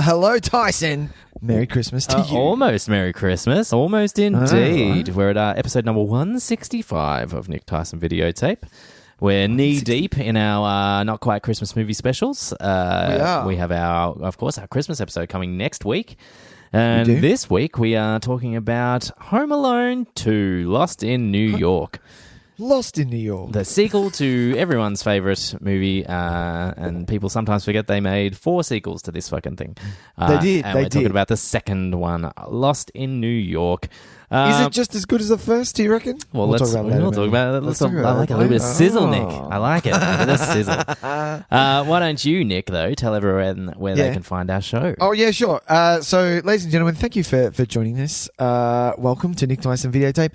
Hello, Tyson. Merry Christmas to you. Almost Merry Christmas. Almost indeed. Right. We're at episode number 165 of Nick Tys and Videotape. We're knee-deep in our not quite Christmas movie specials. We are. We have, our Christmas episode coming next week. And this week we are talking about Home Alone 2, Lost in New York. Lost in New York. The sequel to everyone's favourite movie, and people sometimes forget they made 4 sequels to this fucking thing. They did. And we're talking about the second one, Lost in New York. Is it just as good as the first, do you reckon? Well, we'll talk about it. I like a little bit of sizzle, Nick. I like it. A bit of sizzle. Why don't you, Nick, though, tell everyone where they can find our show? Oh, yeah, sure. So, ladies and gentlemen, thank you for joining us. Welcome to Nick Tys and Videotape.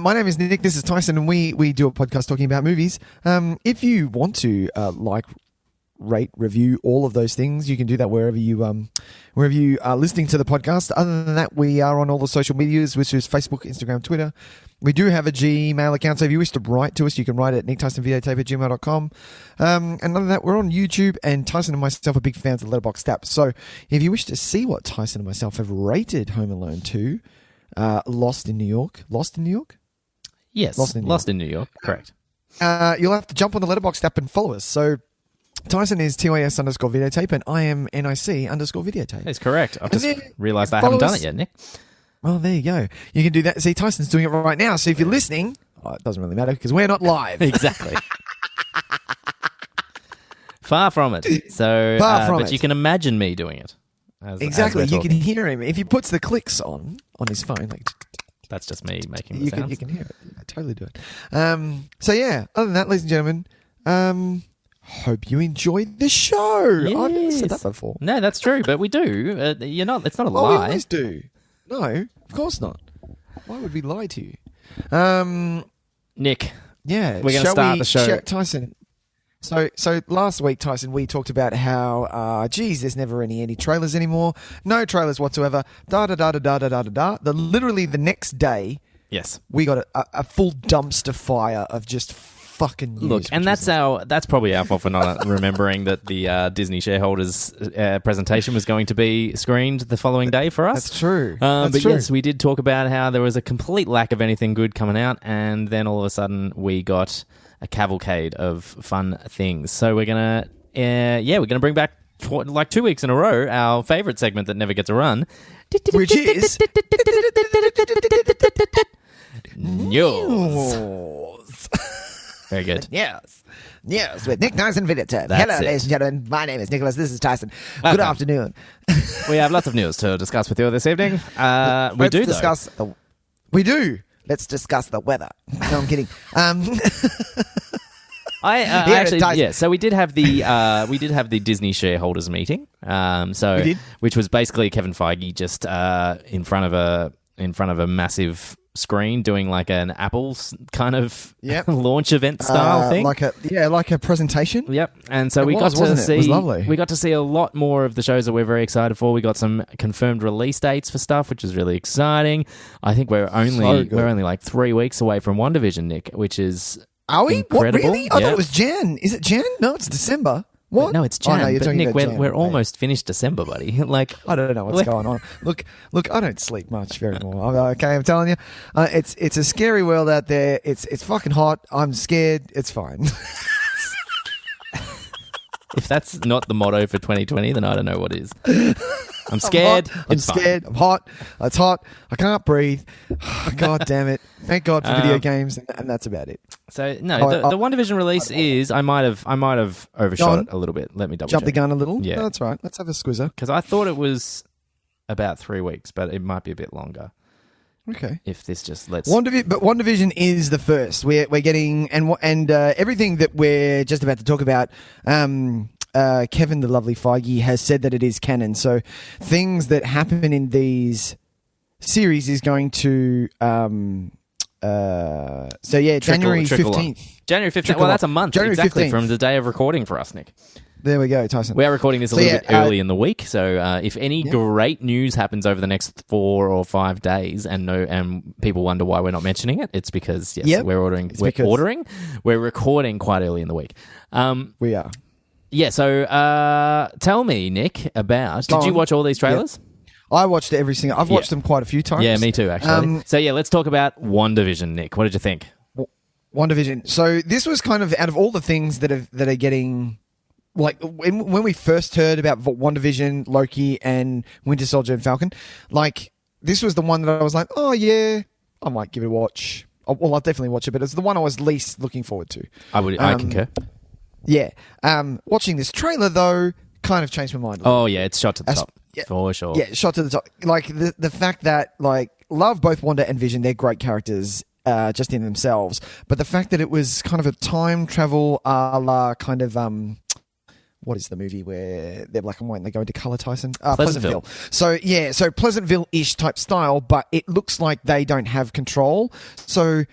My name is Nick. This is Tyson, and we do a podcast talking about movies. If you want to rate, review, all of those things, you can do that wherever you are listening to the podcast. Other than that, we are on all the social medias, which is Facebook, Instagram, Twitter. We do have a Gmail account, so if you wish to write to us, you can write at nicktysonvideotape@gmail.com. And other than that, we're on YouTube, and Tyson and myself are big fans of Letterboxd app. So if you wish to see what Tyson and myself have rated Home Alone 2, Lost in New York. Lost in New York? Yes, Lost in New York, correct. You'll have to jump on the Letterboxd app and follow us. So Tyson is TYS_videotape, and I am NIC_videotape. That's correct. I've just realised I haven't done it yet, Nick. Well, there you go. You can do that. See, Tyson's doing it right now. So if you're listening, it doesn't really matter because we're not live. Exactly. Far from it. So, but you can imagine me doing it. Exactly. You can hear him. If he puts the clicks on his phone, like, that's just me making the sounds. You can hear it. I totally do it. So, yeah, other than that, ladies and gentlemen, hope you enjoyed the show. Yes. I've never said that before. No, that's true, but we do. It's not a lie. We always do. No, of course not. Why would we lie to you? Nick. Yeah. We're going to start the show. Tyson. So last week, Tyson, we talked about how, there's never any trailers anymore. No trailers whatsoever. Da-da-da-da-da-da-da-da. Literally the next day, yes, we got a full dumpster fire of just fucking news. Look, and that's probably our fault for not remembering that the Disney shareholders presentation was going to be screened the following day for us. That's true. Yes, we did talk about how there was a complete lack of anything good coming out, and then all of a sudden we got a cavalcade of fun things. So we're gonna bring back like 2 weeks in a row our favorite segment that never gets a run, which is news. Very good. Yes, with Nick Tys and Videotape. That's Hello, it. ladies and gentlemen. My name is Nicholas. This is Tyson. Welcome. Good afternoon. We have lots of news to discuss with you this evening. We do. Let's discuss the weather. No, I'm kidding. So we did have the Disney shareholders meeting. We did? Which was basically Kevin Feige just in front of a massive screen doing like an Apple kind of launch event style thing, like a presentation. Yep. And so we got to see a lot more of the shows that we're very excited for. We got some confirmed release dates for stuff, which is really exciting. I think we're only like 3 weeks away from WandaVision, Nick, which is are we? incredible. What, really? I thought it was Jan. Is it Jan? No, it's December. What? No, it's Jan. Oh, no, you're but talking Nick, about Jan. we're almost finished December, buddy. Like, I don't know what's going on. Look, I don't sleep much very more. Okay, I'm telling you, it's a scary world out there. It's fucking hot. I'm scared. It's fine. If that's not the motto for 2020, then I don't know what is. I'm scared. I'm scared. I'm hot. It's hot. I can't breathe. God damn it. Thank God for video games, and that's about it. So no, the WandaVision release is I might have overshot it a little bit. Let me double jump check. the gun a little. Yeah, no, that's right. Let's have a squizzer because I thought it was about 3 weeks, but it might be a bit longer. Okay. If this just lets WandaVision is the first. We're getting and everything that we're just about to talk about. Kevin, the lovely Feige, has said that it is canon. So things that happen in these series is going to January 15th. January 15th. Well, that's a month exactly 15th. From the day of recording for us, Nick. There we go, Tyson. We are recording this a little bit early in the week, so if any great news happens over the next 4 or 5 days, and people wonder why we're not mentioning it, it's because we're recording quite early in the week. We are. tell me, Nick, about... Did you watch all these trailers? Yeah. I watched every single... I've watched them quite a few times. Yeah, me too, actually. Let's talk about WandaVision, Nick. What did you think? WandaVision. So this was kind of out of all the things that are getting... Like, when we first heard about WandaVision, Loki, and Winter Soldier and Falcon, like, this was the one that I was like, oh, yeah, I might give it a watch. Well, I'll definitely watch it, but it's the one I was least looking forward to. I concur. Yeah. Watching this trailer, though, kind of changed my mind. Oh, yeah, it's shot to the top. Yeah, for sure. Yeah, shot to the top. Like, the fact that, like, love both Wanda and Vision. They're great characters just in themselves. But the fact that it was kind of a time travel a la kind of... what is the movie where they're black and white and they go into colour, Tyson? Pleasantville. So Pleasantville-ish type style, but it looks like they don't have control. So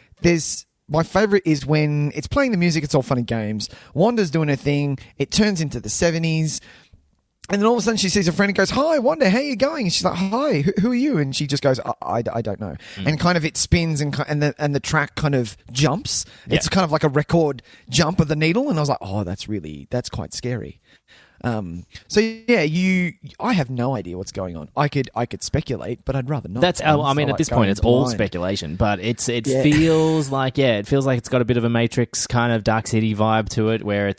my favourite is when it's playing the music, it's all fun and games. Wanda's doing her thing. It turns into the 70s. And then all of a sudden she sees her friend and goes, hi, Wanda, how are you going? And she's like, hi, who are you? And she just goes, I don't know. And kind of it spins and the track kind of jumps. Yeah. It's kind of like a record jump of the needle. And I was like, oh, that's quite scary. I have no idea what's going on. I could speculate, but I'd rather not. At this point, it's all speculation, but it feels like it's got a bit of a Matrix kind of Dark City vibe to it, where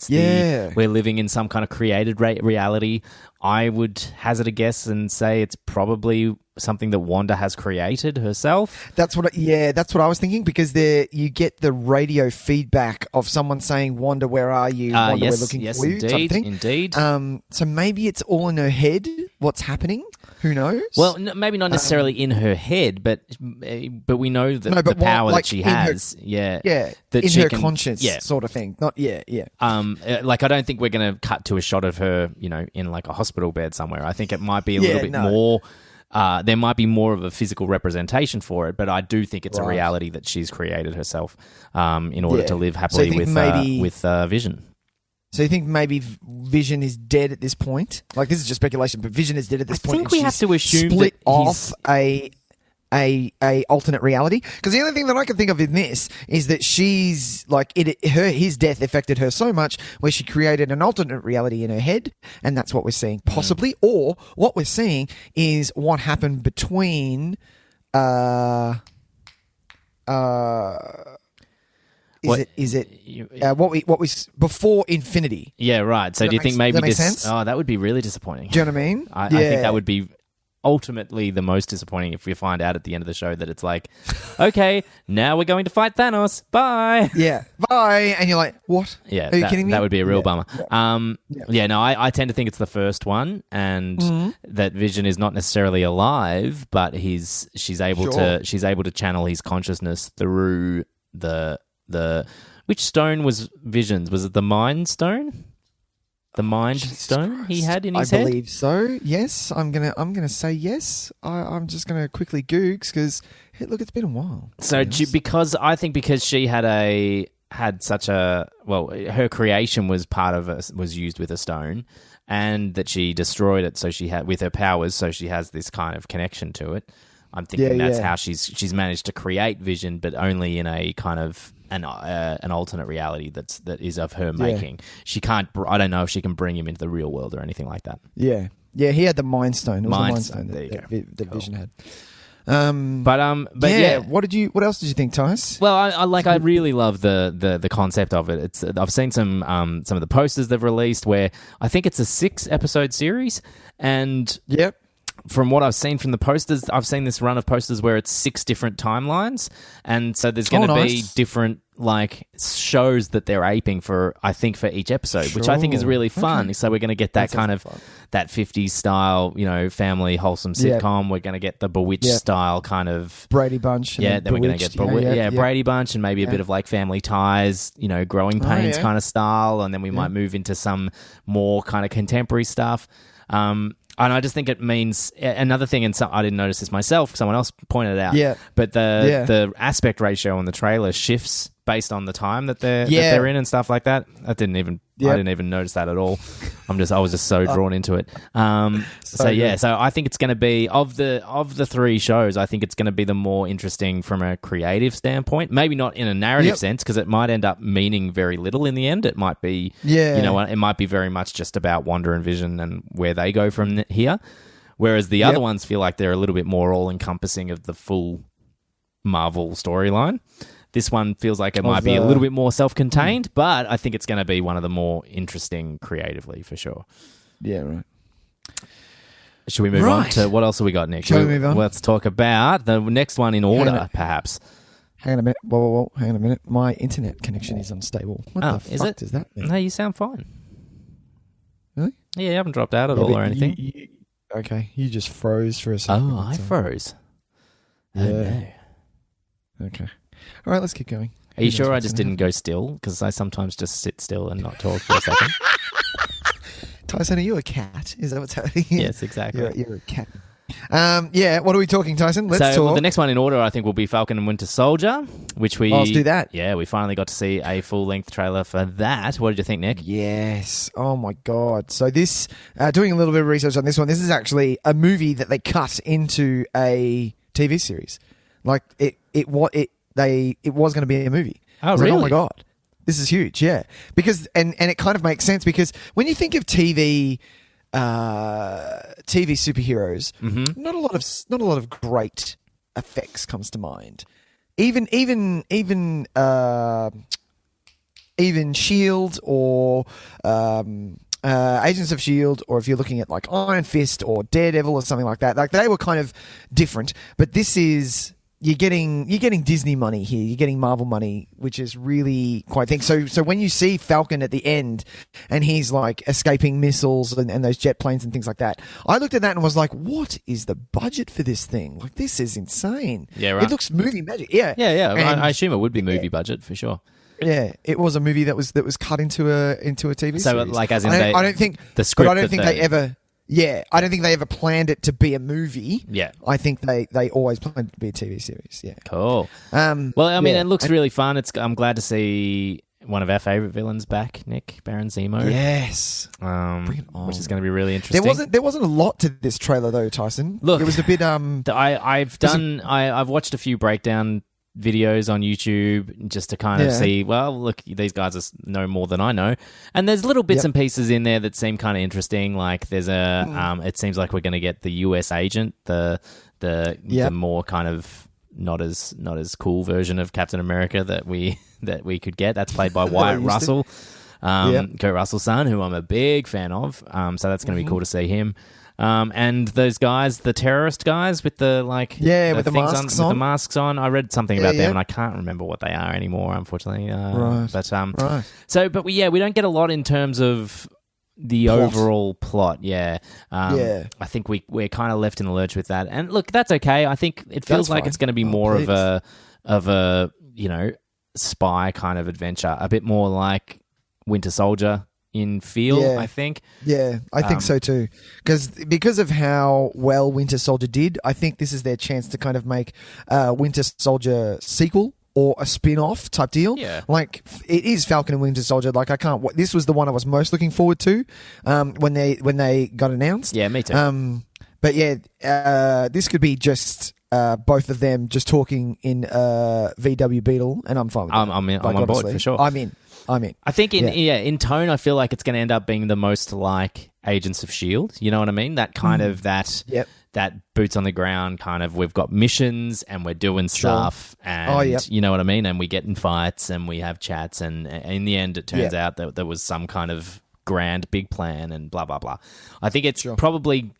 we're living in some kind of created reality. I would hazard a guess and say it's probably something that Wanda has created herself. That's what I was thinking, because you get the radio feedback of someone saying, Wanda, where are you? Wanda, we're looking for you. Indeed. So maybe it's all in her head, what's happening. Who knows? Well, maybe not necessarily in her head, but we know that the power that she has. That in her conscience, sort of thing. Like, I don't think we're going to cut to a shot of her, in like a hospital bed somewhere. I think it might be a little bit more. There might be more of a physical representation for it, but I do think it's a reality that she's created herself in order to live happily with Vision. So you think maybe Vision is dead at this point? Like, this is just speculation, but Vision is dead at this point. I think we have to assume split that off a alternate reality. Because the only thing that I can think of in this is that she's like his death affected her so much where she created an alternate reality in her head, and that's what we're seeing possibly. Or what we're seeing is what happened between what we before Infinity? Yeah, right. So do you think maybe this? Sense? Oh, that would be really disappointing. Do you know what I mean? I think that would be ultimately the most disappointing if we find out at the end of the show that it's like, okay, now we're going to fight Thanos. Bye. Yeah, bye. And you're like, what? Yeah, are you kidding me? That would be a real bummer. I tend to think it's the first one, and that Vision is not necessarily alive, but she's able to channel his consciousness through the which stone was Vision's? Was it the Mind Stone? The Mind Stone he had in his head? I believe so. Yes, I'm gonna say yes. I'm just gonna quickly Googs because it's been a while. So because she had such a her creation was was used with a stone, and that she destroyed it. So she had with her powers. So she has this kind of connection to it. I'm thinking that's how she's managed to create Vision, but only in a kind of an alternate reality that is of her making. She can't. I don't know if she can bring him into the real world or anything like that. Yeah. He had the Mind Stone. It was Mind the Stone. There you go. That Vision had. But what else did you think, Tys? Well, I really love the concept of it. I've seen some of the posters they've released where I think it's a 6-episode series, and from what I've seen from the posters, I've seen this run of posters where it's 6 different timelines, and so there's going to be different shows that they're aping for. I think for each episode, which I think is really fun. Okay. So we're going to get that kind of that 50s style, family wholesome sitcom. Yeah. We're going to get the Bewitched style kind of Brady Bunch. Then we're going to get Brady Bunch and maybe a bit of like Family Ties, Growing Pains kind of style, and then we might move into some more kind of contemporary stuff. And I just think it means another thing, and I didn't notice this myself. Someone else pointed it out. Yeah. But the aspect ratio on the trailer shifts based on the time that they're in and stuff like that. That didn't even Yep. I didn't even notice that at all. I was just so drawn into it. So I think it's going to be of the three shows. I think it's going to be the more interesting from a creative standpoint. Maybe not in a narrative sense, because it might end up meaning very little in the end. It might be, it might be very much just about Wanda and Vision and where they go from here. Whereas the other ones feel like they're a little bit more all encompassing of the full Marvel storyline. This one feels like it might be a little bit more self-contained, but I think it's going to be one of the more interesting creatively, for sure. Yeah, right. Should we move on to what else have we got, Nick? Shall we move on? Let's talk about the next one in order, perhaps. Hang on a minute. Whoa. Hang on a minute. My internet connection is unstable. What the fuck does that mean? No, you sound fine. Really? Yeah, you haven't dropped out at all or anything. Okay, you just froze for a second. Oh, I froze. Yeah. Oh, no. Okay. All right, let's keep going. Are you sure I just didn't go still? Because I sometimes just sit still and not talk for a second. Tyson, are you a cat? Is that what's happening here? Yes, exactly. You're a cat. What are we talking, Tyson? Let's talk. Well, the next one in order, I think, will be Falcon and Winter Soldier, which let's do that. Yeah, we finally got to see a full-length trailer for that. What did you think, Nick? Yes. Oh, my God. So this, doing a little bit of research on this one, this is actually a movie that they cut into a TV series. Like, it was going to be a movie. Oh, really? Like, oh, my God. This is huge, yeah. Because and it kind of makes sense because when you think of TV superheroes, not a lot of great effects comes to mind. Even Shield or Agents of Shield, or if you're looking at like Iron Fist or Daredevil or something like that, like they were kind of different. But this is. You're getting Disney money here. You're getting Marvel money, which is really quite thing. So when you see Falcon at the end and he's like escaping missiles and those jet planes and things like that, I looked at that and was like, what is the budget for this thing? Like, this is insane. Yeah, right. It looks movie magic. Yeah. Yeah. And I assume it would be movie budget for sure. Yeah, it was a movie that was cut into a TV series. So like as in I don't think the script. But I don't think they ever. Yeah, I don't think they ever planned it to be a movie. Yeah. I think they always planned it to be a TV series. Yeah. Cool. Well, I mean, it looks really fun. I'm glad to see one of our favourite villains back, Nick, Baron Zemo. Yes. Bring it on. Which is going to be really interesting. There wasn't a lot to this trailer though, Tyson. Look, it was a bit I've watched a few breakdown videos on YouTube just to kind of see, well, look, these guys know more than I know. And there's little bits and pieces in there that seem kind of interesting. Like there's it seems like we're going to get the US agent, the more kind of not as cool version of Captain America that we could get. That's played by Wyatt Russell, Kurt Russell's son, who I'm a big fan of. So that's going to be cool to see him. And those guys, the terrorist guys with the with the masks on. With the masks on. I read something about them, and I can't remember what they are anymore, unfortunately. Right. But So, but we don't get a lot in terms of the overall plot. Yeah. I think we're kind of left in the lurch with that, and look, that's okay. I think it feels like it's going to be more of a spy kind of adventure, a bit more like Winter Soldier in feel, I think. Yeah, I think so too. Because of how well Winter Soldier did, I think this is their chance to kind of make Winter Soldier sequel or a spin-off type deal. Yeah. Like, it is Falcon and Winter Soldier. Like, this was the one I was most looking forward to when they got announced. Yeah, me too. But yeah, this could be just both of them just talking in VW Beetle, and I'm fine with that. I'm on board for sure. I'm in. I think in tone, I feel like it's going to end up being the most like Agents of S.H.I.E.L.D. You know what I mean? That kind of that boots on the ground kind of, we've got missions and we're doing stuff and you know what I mean? And we get in fights and we have chats, and in the end it turns out that there was some kind of grand big plan and blah, blah, blah. I think it's probably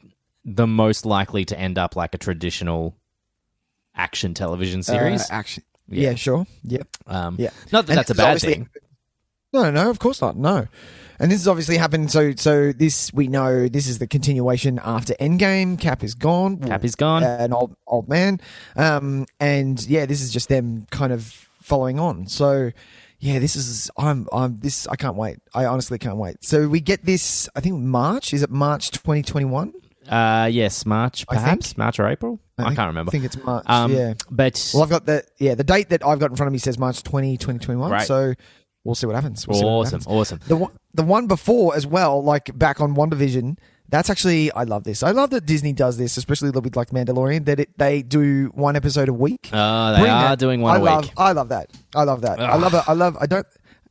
the most likely to end up like a traditional action television series. Action. Yeah, sure. Yep. Not that that's a bad thing. No, of course not. No. And this has obviously happened. So this, we know this is the continuation after Endgame. Cap is gone. An old man. And yeah, this is just them kind of following on. So yeah, this is, I can't wait. I honestly can't wait. So we get this, I think March. Is it March 2021? Yes, March, perhaps. March or April? I can't remember. I think it's March, yeah. But I've got the date that I've got in front of me says March 2021. Right. So we'll see what happens. Awesome. the one before as well, like back on WandaVision. That's actually, I love this. I love that Disney does this, especially with like Mandalorian, that they do one episode a week. Oh, they are doing one a week. I love that. I love that. I love it. I don't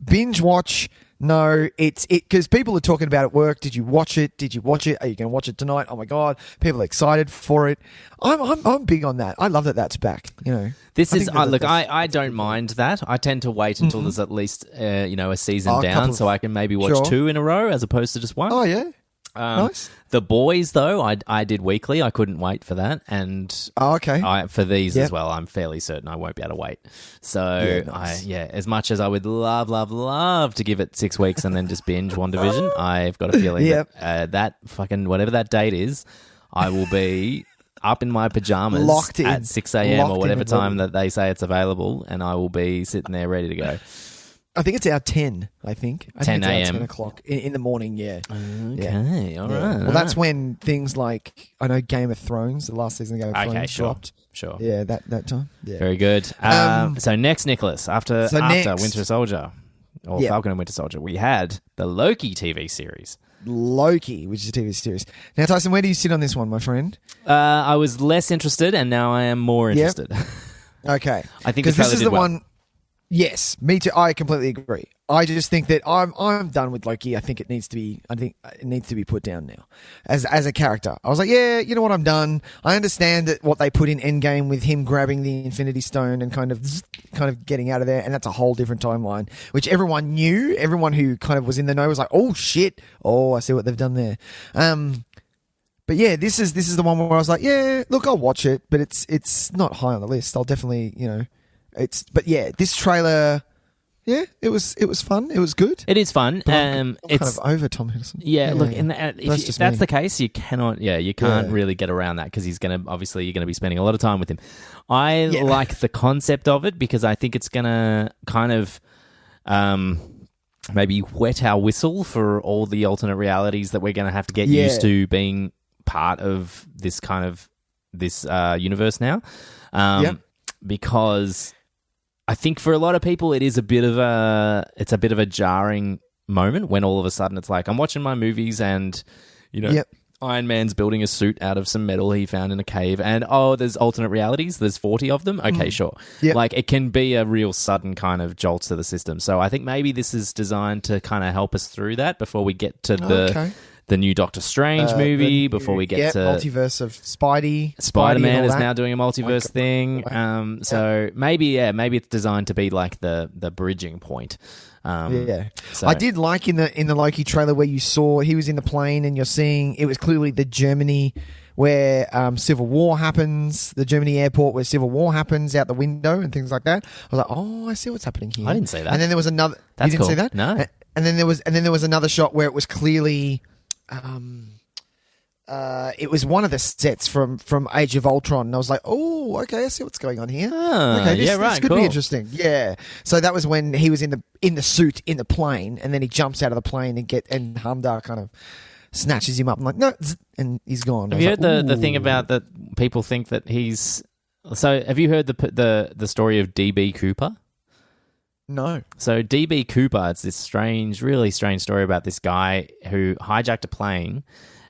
binge watch. No, it's because people are talking about it at work. Did you watch it? Are you going to watch it tonight? Oh my God. People are excited for it. I'm big on that. I love that that's back, you know. This is, look, I don't mind that. I tend to wait until there's at least, a season down so I can maybe watch 2 in a row as opposed to just one. Oh, yeah. Nice. The Boys, though, I did weekly. I couldn't wait for that, and for these as well, I'm fairly certain I won't be able to wait. So, nice. As much as I would love to give it 6 weeks and then just binge WandaVision, I've got a feeling that fucking whatever that date is, I will be up in my pajamas locked in at 6 a.m. or whatever time that they say it's available, and I will be sitting there ready to go. I think it's our 10, I think. 10 a.m. 10 o'clock in the morning, yeah. Okay, all right. Well, that's when things like, I know Game of Thrones, the last season of Game of Thrones dropped. Sure. Yeah, that time. Yeah. Very good. So next, Nicholas, after Winter Soldier, or Falcon and Winter Soldier, we had the Loki TV series. Loki, which is a TV series. Now, Tyson, where do you sit on this one, my friend? I was less interested, and now I am more interested. Okay. I think because this is the well. one... Yes, me too. I completely agree. I just think that I'm done with Loki. I think it needs to be put down now as a character. I was like, yeah, you know what, I'm done. I understand that what they put in Endgame with him grabbing the Infinity Stone and kind of getting out of there, and that's a whole different timeline, which everyone knew. Everyone who kind of was in the know was like, oh shit, oh I see what they've done there. But yeah, this is the one where I was like, yeah, look, I'll watch it, but it's not high on the list. I'll definitely, but yeah, this trailer, yeah, it was fun. It was good. It is fun. I'm kind of over Tom Hiddleston. Yeah, look, if that's the case, you cannot. Yeah, you can't really get around that because you're going to be spending a lot of time with him. I like the concept of it because I think it's going to kind of maybe wet our whistle for all the alternate realities that we're going to have to get used to being part of this universe now. Because I think for a lot of people, it's a bit of a jarring moment when all of a sudden it's like I'm watching my movies and Iron Man's building a suit out of some metal he found in a cave, and there's alternate realities. There's 40 of them. Okay, sure. Yep. Like it can be a real sudden kind of jolt to the system. So I think maybe this is designed to kind of help us through that before we get to the new Doctor Strange movie, before we get to multiverse of Spidey. Spider-Man is now doing a multiverse thing. So maybe it's designed to be like the bridging point. So. I did like in the Loki trailer where you saw he was in the plane and you're seeing it was clearly the Germany where Civil War happens, the Germany airport where Civil War happens out the window and things like that. I was like, oh, I see what's happening here. I didn't see that. And then there was another. That's you didn't cool. see that? No. And then there was another shot where it was clearly. It was one of the sets from Age of Ultron, and I was like, "Oh, okay, I see what's going on here. This could be interesting." Yeah, so that was when he was in the suit in the plane, and then he jumps out of the plane and Hamdar kind of snatches him up. I'm like, "No," and he's gone. Have you heard the thing about that? People think that he's. So, have you heard the story of DB Cooper? No. So DB Cooper, it's this really strange story about this guy who hijacked a plane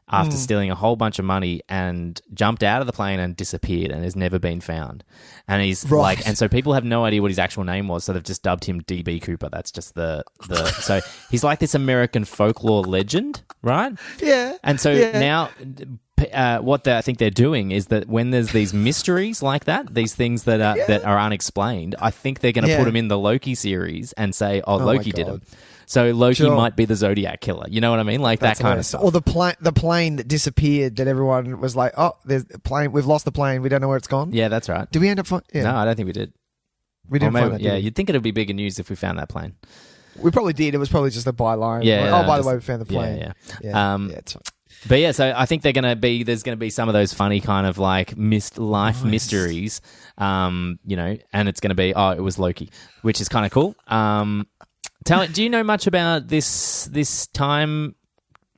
after stealing a whole bunch of money and jumped out of the plane and disappeared and has never been found. And he's and so people have no idea what his actual name was, so they've just dubbed him DB Cooper. That's just so he's like this American folklore legend, right? Yeah. And so now what I think they're doing is that when there's these mysteries like that, these things that are unexplained, I think they're going to put them in the Loki series and say, Loki did them. So Loki might be the Zodiac killer. You know what I mean? Like that kind of stuff. Or the plane that disappeared that everyone was like, there's a plane. We've lost the plane. We don't know where it's gone. Yeah, that's right. Did we end up No, I don't think we did. We didn't find that. Yeah, you'd think it would be bigger news if we found that plane. We probably did. It was probably just a byline. Yeah. Like, by the way, we found the plane. Yeah. It's fine. But yeah, so I think there's going to be some of those funny kind of like life mysteries, and it's going to be, it was Loki, which is kind of cool. Do you know much about this time?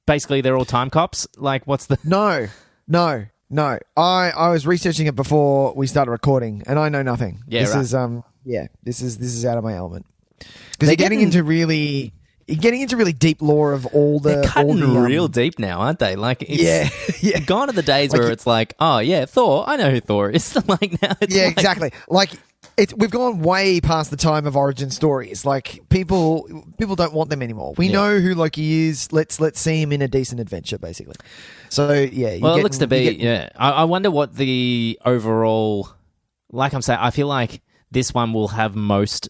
Basically, they're all time cops. Like, what's the... No. I was researching it before we started recording, and I know nothing. Yeah, this is out of my element. Because you're getting into really... getting into really deep lore of all the... They're cutting all the, real deep now, aren't they? Like, it's yeah. gone are the days where it's like, oh, yeah, Thor, I know who Thor is. Like, now it's like, exactly. Like, we've gone way past the time of origin stories. Like, people don't want them anymore. We know who Loki is. Let's see him in a decent adventure, basically. So, yeah. Well, it looks to be, I wonder what the overall... Like I'm saying, I feel like this one will have most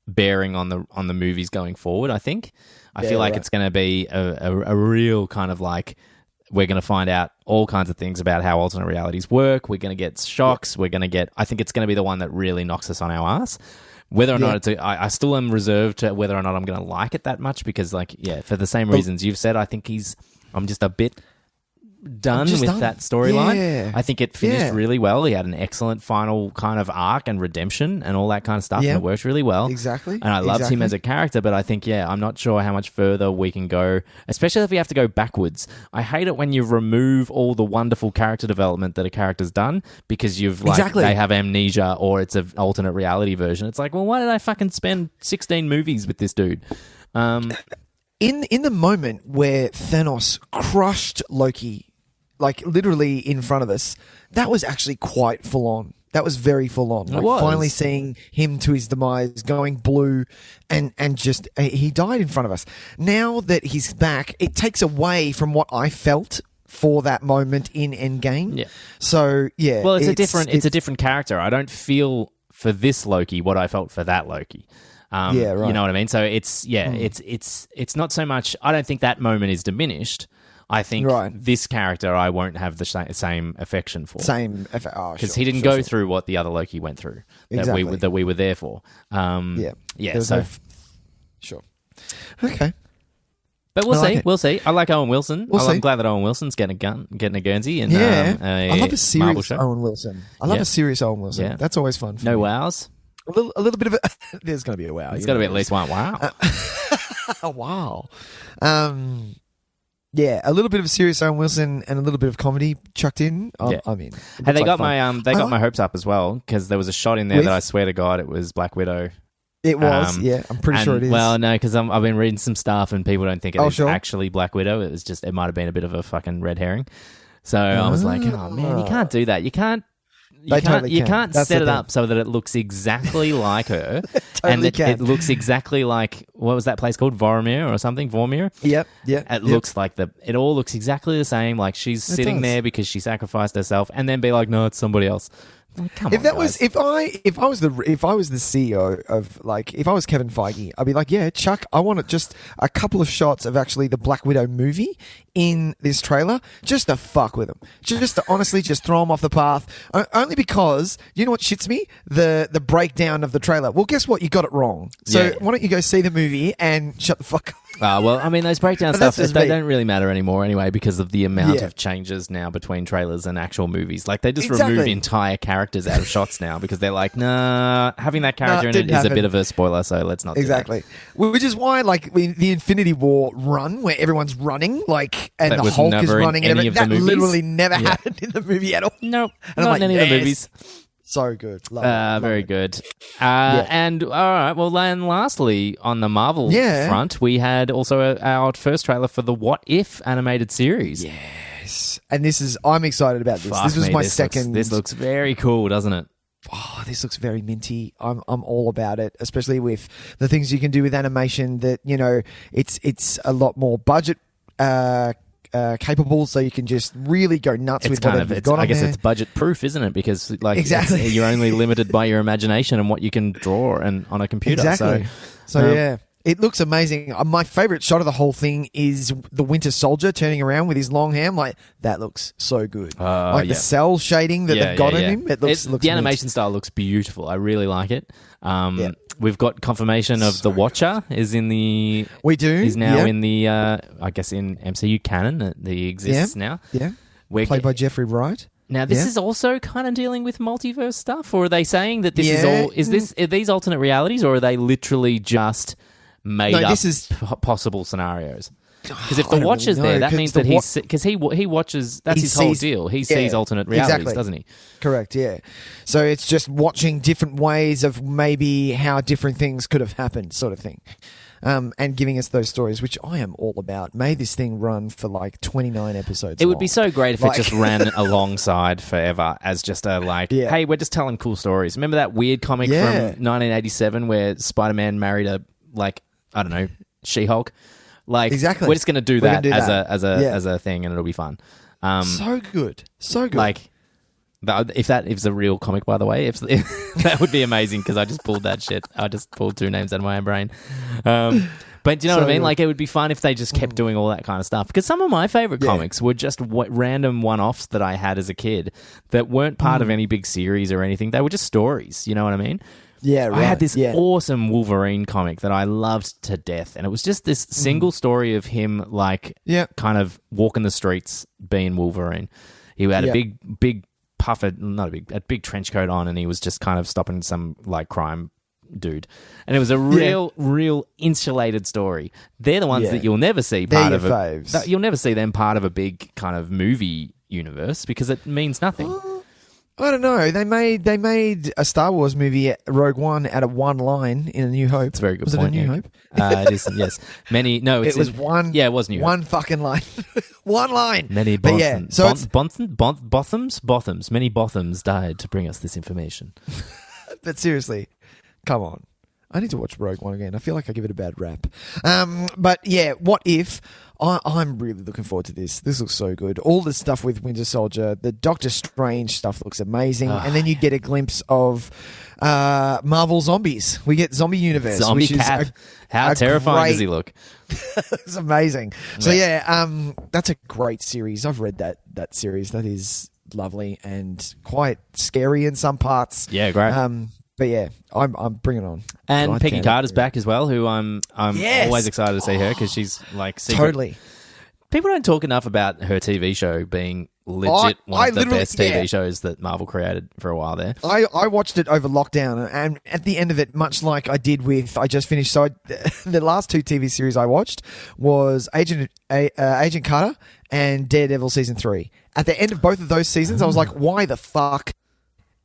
bearing on the movies going forward, I think. I feel like it's going to be a real kind of like, we're going to find out all kinds of things about how alternate realities work. We're going to get shocks. We're going to get... I think it's going to be the one that really knocks us on our ass. Whether or not it's... I still am reserved to whether or not I'm going to like it that much because, like, for the same reasons you've said, I think I'm just a bit... done with that storyline. Yeah. I think it finished really well. He had an excellent final kind of arc and redemption and all that kind of stuff, and it worked really well. Exactly. And I loved him as a character, but I think, I'm not sure how much further we can go, especially if we have to go backwards. I hate it when you remove all the wonderful character development that a character's done because you've they have amnesia or it's an alternate reality version. It's like, well, why did I fucking spend 16 movies with this dude? In the moment where Thanos crushed Loki, like literally in front of us, that was actually quite full on. That was very full on. Like finally seeing him to his demise, going blue, and just he died in front of us. Now that he's back, it takes away from what I felt for that moment in Endgame. Yeah. So well, it's a different character. I don't feel for this Loki what I felt for that Loki. Right. You know what I mean? So it's not so much. I don't think that moment is diminished. I think this character I won't have the same affection for. Because he didn't go through what the other Loki went through that we were there for. Sure. Okay. But we'll see. I like Owen Wilson. I'm glad that Owen Wilson's getting a Guernsey and I love a serious Owen Wilson. A serious Owen Wilson. Yeah. That's always fun. No wows. A little bit of a... There's going to be a wow. There's got to be at least one wow. Wow. A little bit of serious Owen Wilson and a little bit of comedy chucked in. I mean, hey, they got my hopes up as well because there was a shot in there that I swear to God it was Black Widow. It was, I'm pretty sure it is. Well, no, because I've been reading some stuff and people don't think it is actually Black Widow. It was just it might have been a bit of a fucking red herring. So I was like, oh man, you can't do that. You can't set it up so that it looks exactly like her, and that it looks exactly like what was that place called, Vormir or something? Vormir. Yep. It looks like it all looks exactly the same. Like she's sitting there because she sacrificed herself, and then be like, no, it's somebody else. Like, come on, guys. If I was the CEO of, like, if I was Kevin Feige, I'd be like, yeah, Chuck, I want just a couple of shots of actually the Black Widow movie in this trailer, just to fuck with them, just to honestly just throw them off the path. Only because you know what shits me, the breakdown of the trailer. Well, guess what? You got it wrong. So why don't you go see the movie and shut the fuck up? Well, I mean, those breakdown stuff, they don't really matter anymore anyway because of the amount of changes now between trailers and actual movies. Like, they just remove entire characters out of shots now because they're like, nah, having that character in it is a bit of a spoiler, so let's not do that. Which is why, like, the Infinity War run, where everyone's running, like, and the Hulk is running, and that literally never happened in the movie at all. Nope, not in any of the movies. So good. Love very good. And all right, well then lastly, on the Marvel front, we had also our first trailer for the What If animated series. Yes. And I'm excited about this. This was my second. This looks very cool, doesn't it? Oh, this looks very minty. I'm all about it, especially with the things you can do with animation that, you know, it's a lot more budget capable, so you can just really go nuts with whatever you've got on there. I guess it's budget proof, isn't it? Because you're only limited by your imagination and what you can draw and on a computer. Exactly. So it looks amazing. My favorite shot of the whole thing is the Winter Soldier turning around with his long hair. Like, that looks so good. The cell shading that they've got in him. It looks the animation style looks beautiful. I really like it. We've got confirmation of the Watcher is in the... We do. He's now in the, I guess, in MCU canon that he exists now. Yeah. Played by Jeffrey Wright. Now, this is also kind of dealing with multiverse stuff, or are they saying that this is all... Are these alternate realities, or are they literally just made up possible scenarios? Because if the Watcher's there, that means that because he watches. That's his whole deal. He sees alternate realities, doesn't he? Correct. Yeah. So it's just watching different ways of maybe how different things could have happened, sort of thing. And giving us those stories, which I am all about. May this thing run for like 29 episodes. It would be so great if it just ran alongside forever as just a hey, we're just telling cool stories. Remember that weird comic from 1987 where Spider-Man married a, I don't know, She-Hulk? Exactly. We're just going to do that as a thing, and it'll be fun. So good. If that is a real comic, by the way, if that would be amazing, because I just pulled that shit. I just pulled two names out of my own brain. But do you know what I mean? It would be fun if they just kept doing all that kind of stuff. Because some of my favorite comics were just random one-offs that I had as a kid that weren't part of any big series or anything. They were just stories. You know what I mean? Yeah, right. I had this awesome Wolverine comic that I loved to death, and it was just this single story of him, kind of walking the streets being Wolverine. He had a big puffer, a big trench coat on, and he was just kind of stopping some crime dude, and it was a real insulated story. They're the ones that you'll never see part of it. You'll never see them part of a big kind of movie universe because it means nothing. I don't know. They made a Star Wars movie, Rogue One, out of one line in A New Hope. It's a very good was point. Was it A New Hope? It is, yes. It was one. Yeah, it was New Hope. One fucking line. One line. Many Bothams. So Bothams. Many Bothams died to bring us this information. But seriously, come on. I need to watch Rogue One again. I feel like I give it a bad rap. But yeah, what if... I'm really looking forward to this. This looks so good. All the stuff with Winter Soldier, the Doctor Strange stuff looks amazing. And then you get a glimpse of Marvel Zombies. We get Zombie Universe. Zombie Cap. How terrifying does he look? It's amazing. So that's a great series. I've read that series. That is lovely and quite scary in some parts. Yeah, great. But yeah, I'm bringing it on. And Peggy Carter's back as well, who I'm always excited to see her because she's secret. Totally. People don't talk enough about her TV show being legit one of the best TV shows that Marvel created for a while there. I watched it over lockdown, and at the end of it, much like I did with I just finished. So the last two TV series I watched was Agent Carter and Daredevil season 3. At the end of both of those seasons, I was like, why the fuck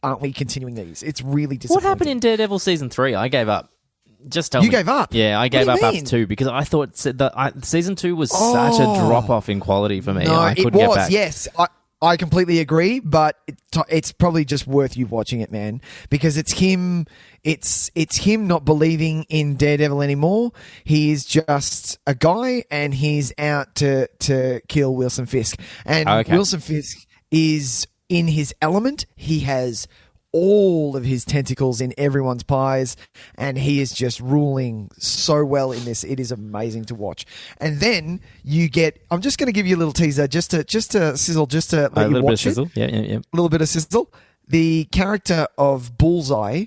aren't we continuing these? It's really disappointing. What happened in Daredevil season 3? I gave up. Just tell me. You gave up? Yeah, I gave up after 2 because I thought season 2 was such a drop-off in quality for me. No, I couldn't get back. Yes. I completely agree, but it's probably just worth you watching it, man, because it's him. It's him not believing in Daredevil anymore. He is just a guy, and he's out to kill Wilson Fisk. And Wilson Fisk is in his element. He has all of his tentacles in everyone's pies, and he is just ruling so well in this. It is amazing to watch. And then you get, I'm just going to give you a little teaser just to sizzle, just to let you watch it. Yeah. A little bit of sizzle. The character of Bullseye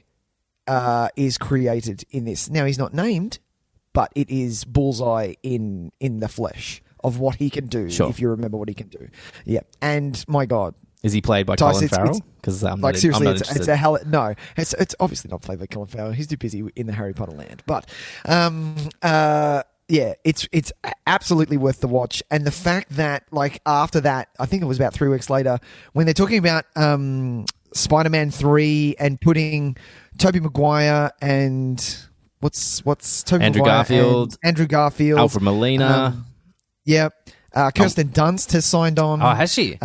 is created in this. Now, he's not named, but it is Bullseye in the flesh of what he can do, if you remember what he can do. Yeah. And my God. Is he played by Colin Farrell? Because seriously, it's a hell. No, it's obviously not played by Colin Farrell. He's too busy in the Harry Potter land. But it's absolutely worth the watch. And the fact that after that, I think it was about 3 weeks later, when they're talking about Spider-Man 3 and putting Tobey Maguire and what's Tobey Andrew Maguire Andrew Garfield, Alfred Molina, Kirsten Dunst has signed on. Oh, has she?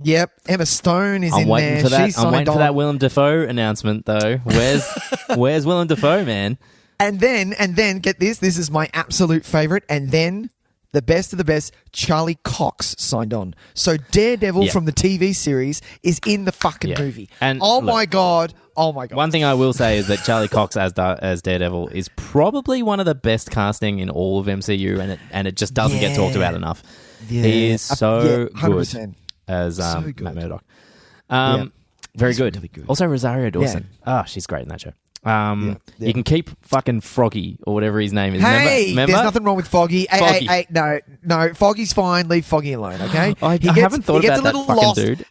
Yep, Emma Stone is in there. I'm waiting for that Willem Dafoe announcement, though. Where's Willem Dafoe, man? And then get this. This is my absolute favorite. And then the best of the best, Charlie Cox signed on. So Daredevil from the TV series is in the fucking movie. And my God. One thing I will say is that Charlie Cox as Daredevil is probably one of the best casting in all of MCU, and it just doesn't get talked about enough. Yeah. He is so good as Matt Murdock. Very good. Really good. Also Rosario Dawson. She's great in that show. You can keep fucking Froggy or whatever his name is. Hey, remember? There's nothing wrong with Foggy. Hey, no, Foggy's fine. Leave Foggy alone, okay? I haven't thought about that fucking dude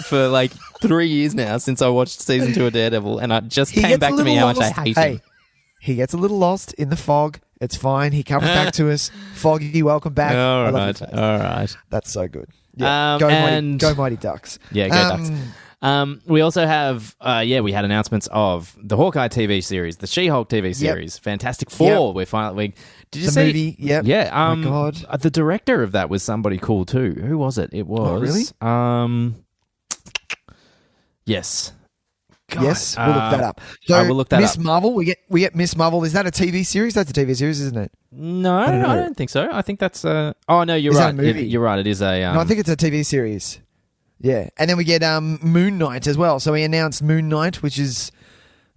for 3 years now since I watched season 2 of Daredevil, and it just came back to me how much I hate him. He gets a little lost in the fog It's fine. He comes back to us. Foggy, welcome back. All I love right. your face. All right. That's so good. Yeah. And- Go Mighty Ducks. Yeah, go Ducks. We also have, we had announcements of the Hawkeye TV series, the She-Hulk TV series, Fantastic Four. We're finally. Did you The see? movie? Yep. Yeah. Oh my God. The director of that was somebody cool too. Who was it? It was. Oh, really? Yes. God, Yes, we'll look that up. So, I will look that Miss up. Marvel, we get Miss Marvel. Is that a TV series? That's a TV series, isn't it? No, I know. don't think so. I think that's. Oh no, you're Is that right. a movie? You're right. It is a. No, I think it's a TV series. Yeah, and then we get Moon Knight as well. So we announced Moon Knight, which is,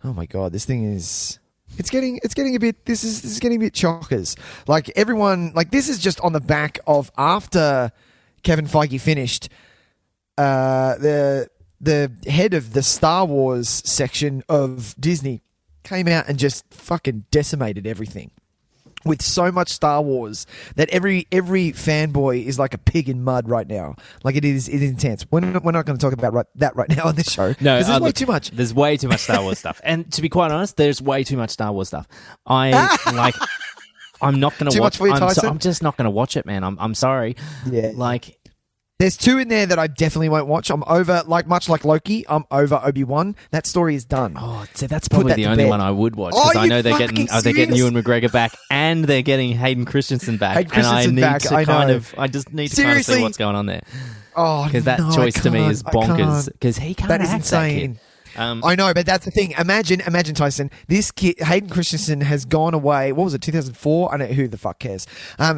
oh my God, this thing is. It's getting a bit. This is getting a bit chockers. Like everyone, like this is just on the back of after Kevin Feige finished. The head of the Star Wars section of Disney came out and just fucking decimated everything with so much Star Wars that every fanboy is like a pig in mud right now. Like it is intense. We're not going to talk about that right now on this show. No, because there's way too much. There's way too much Star Wars stuff, and to be quite honest, there's way too much Star Wars stuff. I'm not going to Too watch. much for you, Tyson? I'm just not going to watch it, man. I'm sorry. Yeah. Like. There's two in there that I definitely won't watch. I'm over, much like Loki, I'm over Obi-Wan. That story is done. Oh, so that's probably that the to only bed. one I would watch because Oh, I know you they're fucking getting serious? Ewan McGregor back and they're getting Hayden Christensen back. Hayden Christensen and I need back, I know. I just need to kind of Seriously? see what's going on there Oh, because that no, choice I to me can't. is I bonkers can't. because he can't That is act, insane. That kid. I know, but that's the thing. Imagine Tyson. This kid, Hayden Christensen, has gone away. What was it, 2004? I don't know, who the fuck cares.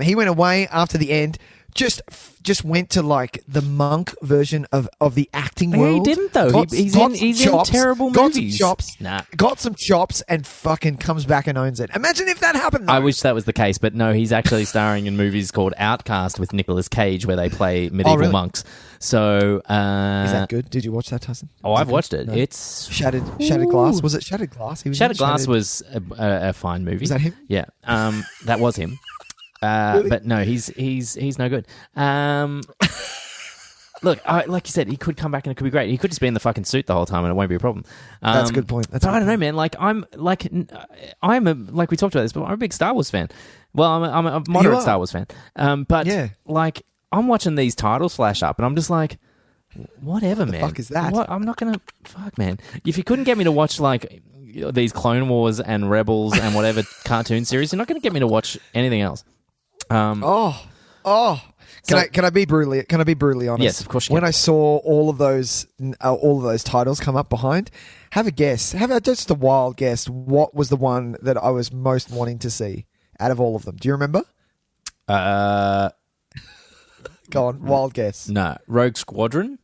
He went away after the end. Just went to like the monk version of the acting world. He didn't though. He's in terrible movies. Got some chops and fucking comes back and owns it. Imagine if that happened. Though. I wish that was the case, but no, he's actually starring in movies called Outcast with Nicolas Cage where they play medieval really? monks. So is that good? Did you watch that, Tyson? Oh, I've watched it. No. It's Shattered Glass. Was it Shattered Glass? He was Shattered Glass was a fine movie. Was that him? Yeah, that was him. Really? But no, he's no good. Look, like you said, he could come back and it could be great. He could just be in the fucking suit the whole time and it won't be a problem. That's a good point. But I don't know, man. Like I'm like we talked about this, but I'm a big Star Wars fan. Well, I'm a moderate Star Wars fan. But Yeah. like I'm watching these titles flash up and I'm just like, whatever, man. What the fuck is that? I'm not gonna fuck, man. If you couldn't get me to watch like these Clone Wars and Rebels and whatever cartoon series, you're not gonna get me to watch anything else. Can I be brutally honest? Yes, of course you can. When I saw all of those titles come up behind, have a guess. Just a wild guess. What was the one that I was most wanting to see out of all of them? Do you remember? Go on, wild guess. No, Rogue Squadron.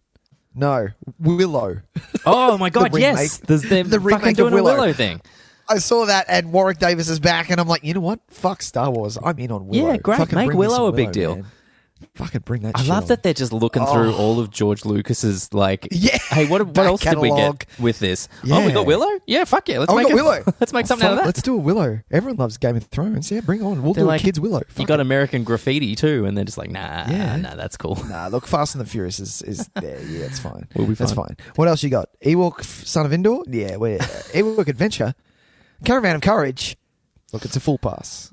No, Willow. Oh my god, The yes! remake- They're the fucking remake doing of a Willow. Willow thing. I saw that, and Warwick Davis is back, and I'm like, you know what? Fuck Star Wars. I'm in on Willow. Yeah, great. Fucking Make bring me Willow some a big deal. man. Fucking bring that. I shit love on. that they're just looking through all of George Lucas's like. Yeah, Hey, what back else did we catalogue. get with this? Yeah. Oh, we got Willow. Yeah, fuck yeah. Let's we make got it. Willow. Let's make something out of that. Let's do a Willow. Everyone loves Game of Thrones. Yeah, bring on. We'll They're do like, a kids Willow. You Fuck got it. American Graffiti too, and they're just like, nah, that's cool. Nah, look, Fast and the Furious is there. Yeah, it's fine. We'll be That's fine. fine. What else you got? Ewok, Son of Endor? Yeah, we're Ewok Adventure. Caravan of Courage. Look, it's a full pass.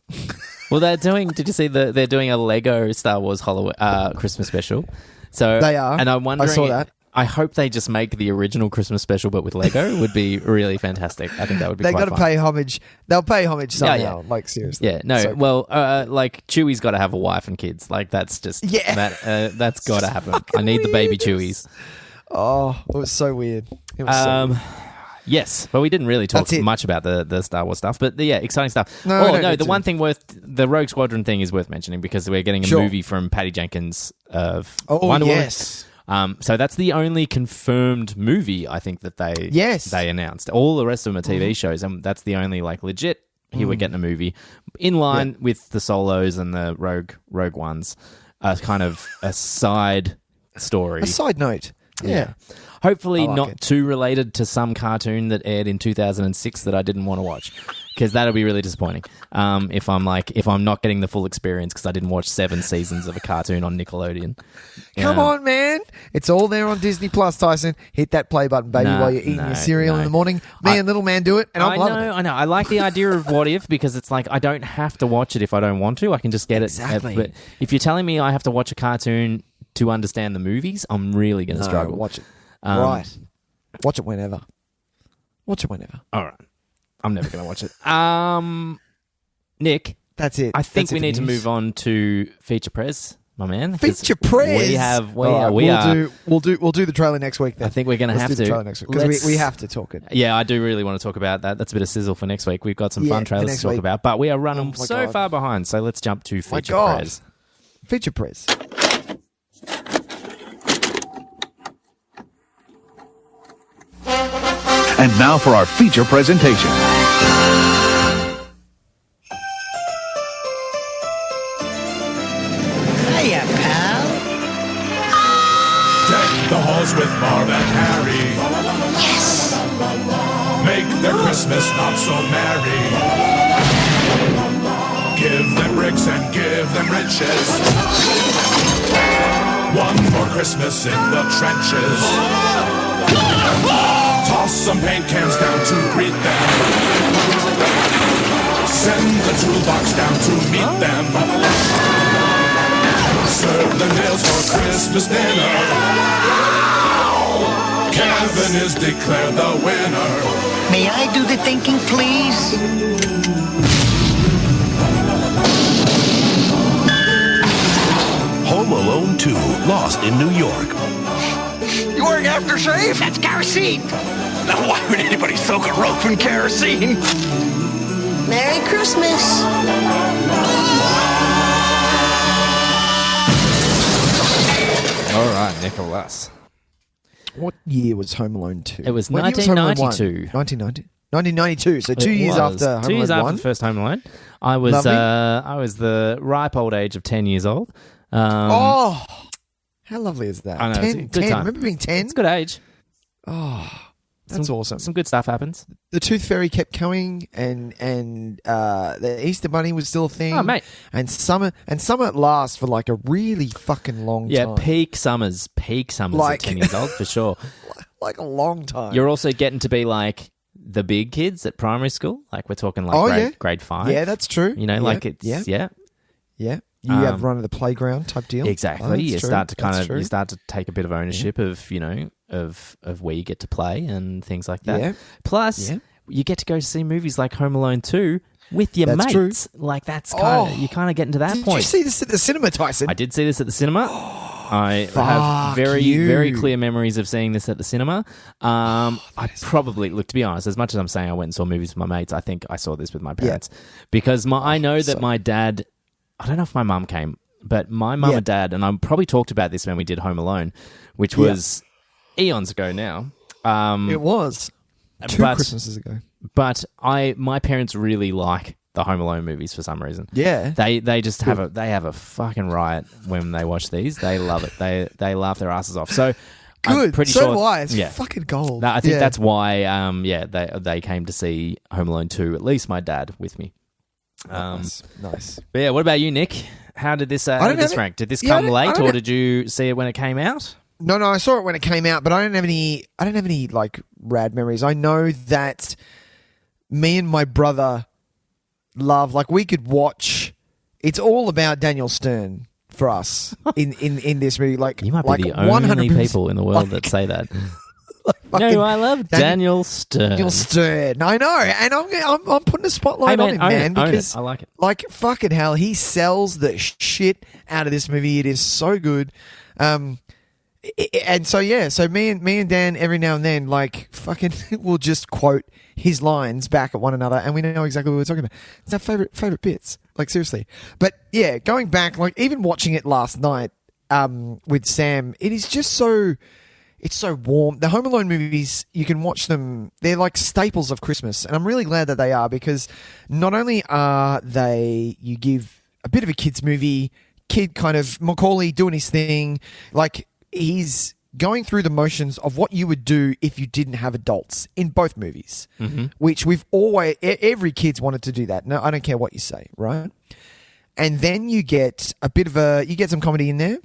Well, they're doing. Did you see they're doing a Lego Star Wars Christmas special? So They are. and I'm wondering. I saw that. I hope they just make the original Christmas special, but with Lego would be really fantastic. I think that would be. They quite got to fun. pay homage. They'll pay homage somehow. Yeah. Like seriously. Yeah, no. So- Well, like Chewie's got to have a wife and kids. Like that's just that's got to happen. I need the baby Chewies. Oh, it was so weird. It was so weird. Yes, but we didn't really talk That's it. much about the Star Wars stuff. But yeah, exciting stuff. No, I don't no, need the to. one thing the Rogue Squadron thing is worth mentioning because we're getting a Sure. movie from Patty Jenkins of Oh, Wonder yes. Woman. So that's the only confirmed movie I think that they announced. All the rest of them are TV shows, and that's the only like legit. Here we're getting a movie in line with the Solos and the Rogue ones. Kind of a side story. A side note. Yeah. Hopefully I like not it. too related to some cartoon that aired in 2006 that I didn't want to watch, because that'll be really disappointing. If I'm not getting the full experience because I didn't watch 7 seasons of a cartoon on Nickelodeon. Come on, man. It's all there on Disney Plus, Tyson. Hit that play button, baby, while you're eating your cereal in the morning. Me and little man do it, and I'm loving it. I know. I like the idea of what if, because it's like I don't have to watch it if I don't want to. I can just get Exactly. it. But if you're telling me I have to watch a cartoon to understand the movies, I'm really going to struggle. Watch it. Right. Watch it whenever. Watch it whenever. All right. I'm never going to watch it. Nick. That's it. I think That's we it need for to news. move on to Feature Press, my man. Feature Press. We'll do the trailer next week then. I think we're going to have do to. the trailer next week because we have to talk it. Yeah, I do really want to talk about that. That's a bit of sizzle for next week. We've got some fun trailers to talk about, but we are running far behind. So let's jump to Feature Press. Feature Press. And now for our feature presentation. Hiya, pal. Deck the halls with Marv and Harry. Yes. Make their Christmas not so merry. Give them bricks and give them riches. One more Christmas in the trenches. Toss some paint cans down to greet them. Send the toolbox down to meet them. Serve the meals for Christmas dinner. Kevin is declared the winner. May I do the thinking, please? Home Alone 2, Lost in New York. You wearing aftershave? That's kerosene. Now, why would anybody soak a rope in kerosene? Merry Christmas. All right, Nicholas. What year was Home Alone 2? It was What year was Home Alone 1? 1992. 1992. So 2 years after Home 2 years Alone after 1. the first Home Alone. I was the ripe old age of 10 years old. How lovely is that? I know, 10, it's a good 10. time. Remember being 10? It's a good age. That's awesome. Some good stuff happens. The Tooth Fairy kept going, and the Easter Bunny was still a thing. Oh, mate. And summer lasts for like a really fucking long time. Yeah, peak summers at 10 years old for sure. Like a long time. You're also getting to be like the big kids at primary school. Like we're talking like grade 5. Yeah, that's true. You know, like it's yeah. You have run of the playground type deal. Exactly. You start to you start to take a bit of ownership of, you know, of where you get to play and things like that. Yeah. Plus, you get to go see movies like Home Alone 2 with your That's mates. true. Like that's kind of you kind of get into that Did point. you see this at the cinema, Tyson? I did see this at the cinema. I have Fuck very, you. very clear memories of seeing this at the cinema. I probably, look, to be honest, as much as I'm saying I went and saw movies with my mates, I think I saw this with my parents. Because I know that my dad, I don't know if my mum came, but my mum and dad, and I probably talked about this when we did Home Alone, which was eons ago now. It was. 2 Christmases ago. But my parents really like the Home Alone movies for some reason. Yeah. They just have a fucking riot when they watch these. They love it. They laugh their asses off. So Good. I'm pretty so sure. do I. It's fucking gold. I think that's why. They came to see Home Alone 2. At least my dad with me. Nice. But yeah. What about you, Nick? How did this rank? Did this come late, or did you see it when it came out? No, I saw it when it came out, but I don't have any like rad memories. I know that me and my brother love, like, we could watch. It's all about Daniel Stern for us in this movie. Like, You might like be the only 100%, people in the world that say that. No, I love Daniel Stern. Daniel Stern. I know, and I'm putting a spotlight on him, man, because I like it. Like, fucking hell, he sells the shit out of this movie. It is so good. And so me and Dan every now and then, like, fucking will just quote his lines back at one another, and we know exactly what we're talking about. It's our favorite bits, like, seriously. But yeah, going back, like, even watching it last night with Sam, it is just so. It's so warm. The Home Alone movies, you can watch them. They're like staples of Christmas. And I'm really glad that they are, because not only are they, you give a bit of a kid's movie, kid kind of Macaulay doing his thing. Like, he's going through the motions of what you would do if you didn't have adults in both movies, which we've always, every kid's wanted to do that. No, I don't care what you say, right? And then you get you get some comedy in there.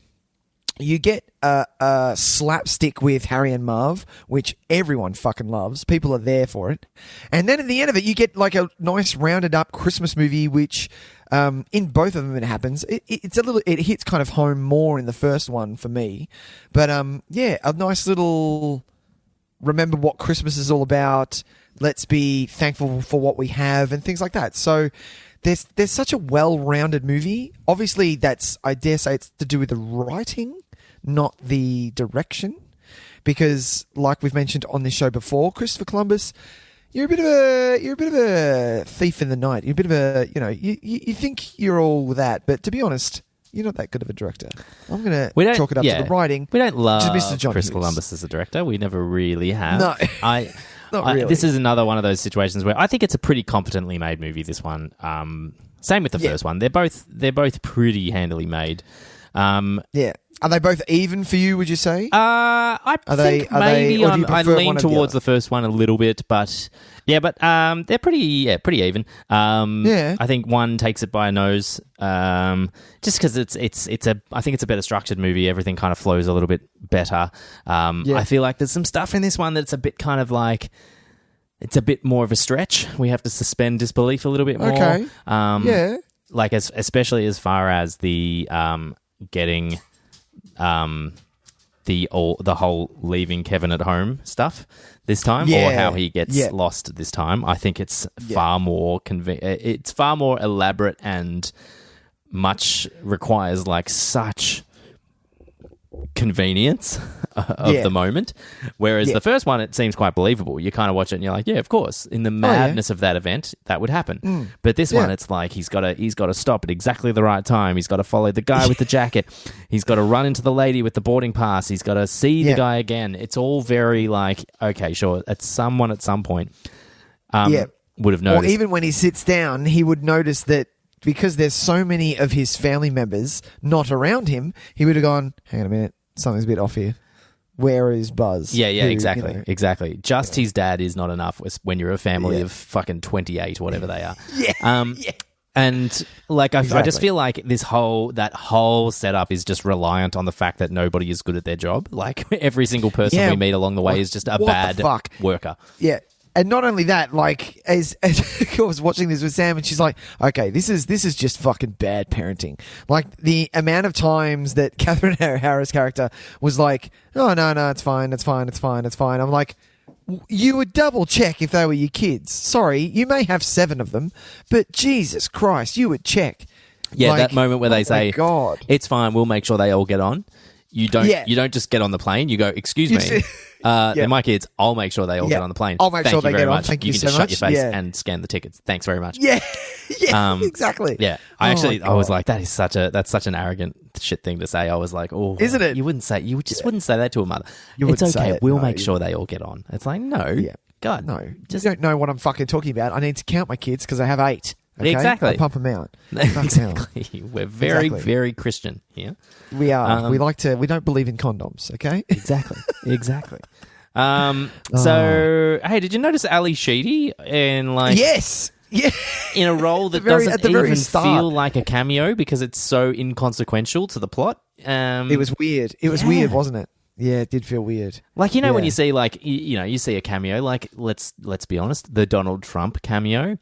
You get a slapstick with Harry and Marv, which everyone fucking loves. People are there for it. And then at the end of it, you get like a nice rounded up Christmas movie, which in both of them it happens. It hits kind of home more in the first one for me. But yeah, a nice little remember what Christmas is all about. Let's be thankful for what we have and things like that. So there's such a well-rounded movie. Obviously, I dare say it's to do with the writing, not the direction, because like we've mentioned on this show before, Christopher Columbus, you're a bit of a thief in the night. You're a bit of a, you think you're all that, but to be honest, you're not that good of a director. I'm going to chalk it up to the writing. We don't love Mr. John Chris Hughes. Columbus as a director. We never really have. No. Not really. This is another one of those situations where I think it's a pretty competently made movie, this one. Same with the first one. They're both pretty handily made. Yeah. Are they both even for you, would you say? I lean towards the first one a little bit, but they're pretty even. I think one takes it by a nose, just because I think it's a better structured movie. Everything kind of flows a little bit better. I feel like there's some stuff in this one that's a bit kind of like, it's a bit more of a stretch. We have to suspend disbelief a little bit more. Okay. Like especially as far as the getting the whole leaving Kevin at home stuff this time, or how he gets lost this time. I think it's far more it's far more elaborate and much requires like such convenience of the moment, whereas the first one, it seems quite believable. You kind of watch it and you're like, yeah, of course, in the madness of that event that would happen. But this one, it's like he's got to stop at exactly the right time. He's got to follow the guy with the jacket. He's got to run into the lady with the boarding pass. He's got to see the guy again. It's all very like, okay, sure, someone at some point would have noticed. Or even when he sits down, he would notice that because there's so many of his family members not around him, he would have gone, hang on a minute, something's a bit off here. Where is Buzz? Yeah, exactly. Exactly. Just his dad is not enough when you're a family of fucking 28 or whatever they are. And like, I just feel like that whole setup is just reliant on the fact that nobody is good at their job. Like every single person we meet along the way is just a bad worker. Yeah. And not only that, like, as I was watching this with Sam, and she's like, "Okay, this is just fucking bad parenting." Like the amount of times that Catherine O'Hara's character was like, "Oh no, it's fine. I'm like, you would double check if they were your kids. Sorry, you may have 7 of them, but Jesus Christ, you would check. Yeah, like, that moment where they say, God. "It's fine. We'll make sure they all get on." You don't just get on the plane. You go, "Excuse me, they're my kids. I'll make sure they all get on the plane. I'll make sure they get on. Thank you can so just much. shut your face and scan the tickets. Thanks very much." Yeah, exactly. Yeah, I was like, that's such an arrogant shit thing to say. I was like, oh, isn't it? You wouldn't say that to a mother. It's okay. We'll make sure they all get on. It's like, no, God, no. You don't know what I'm fucking talking about. I need to count my kids because I have 8. Okay? Exactly. I pump them out. Exactly. We're very, very Christian here. We are. We don't believe in condoms, okay? Exactly. So, hey, did you notice Ali Sheedy in like... Yes! Yeah. In a role that doesn't even feel like a cameo because it's so inconsequential to the plot? It was weird. It was weird, wasn't it? Yeah, it did feel weird. Like, when you see like, you see a cameo, like, let's be honest, the Donald Trump cameo...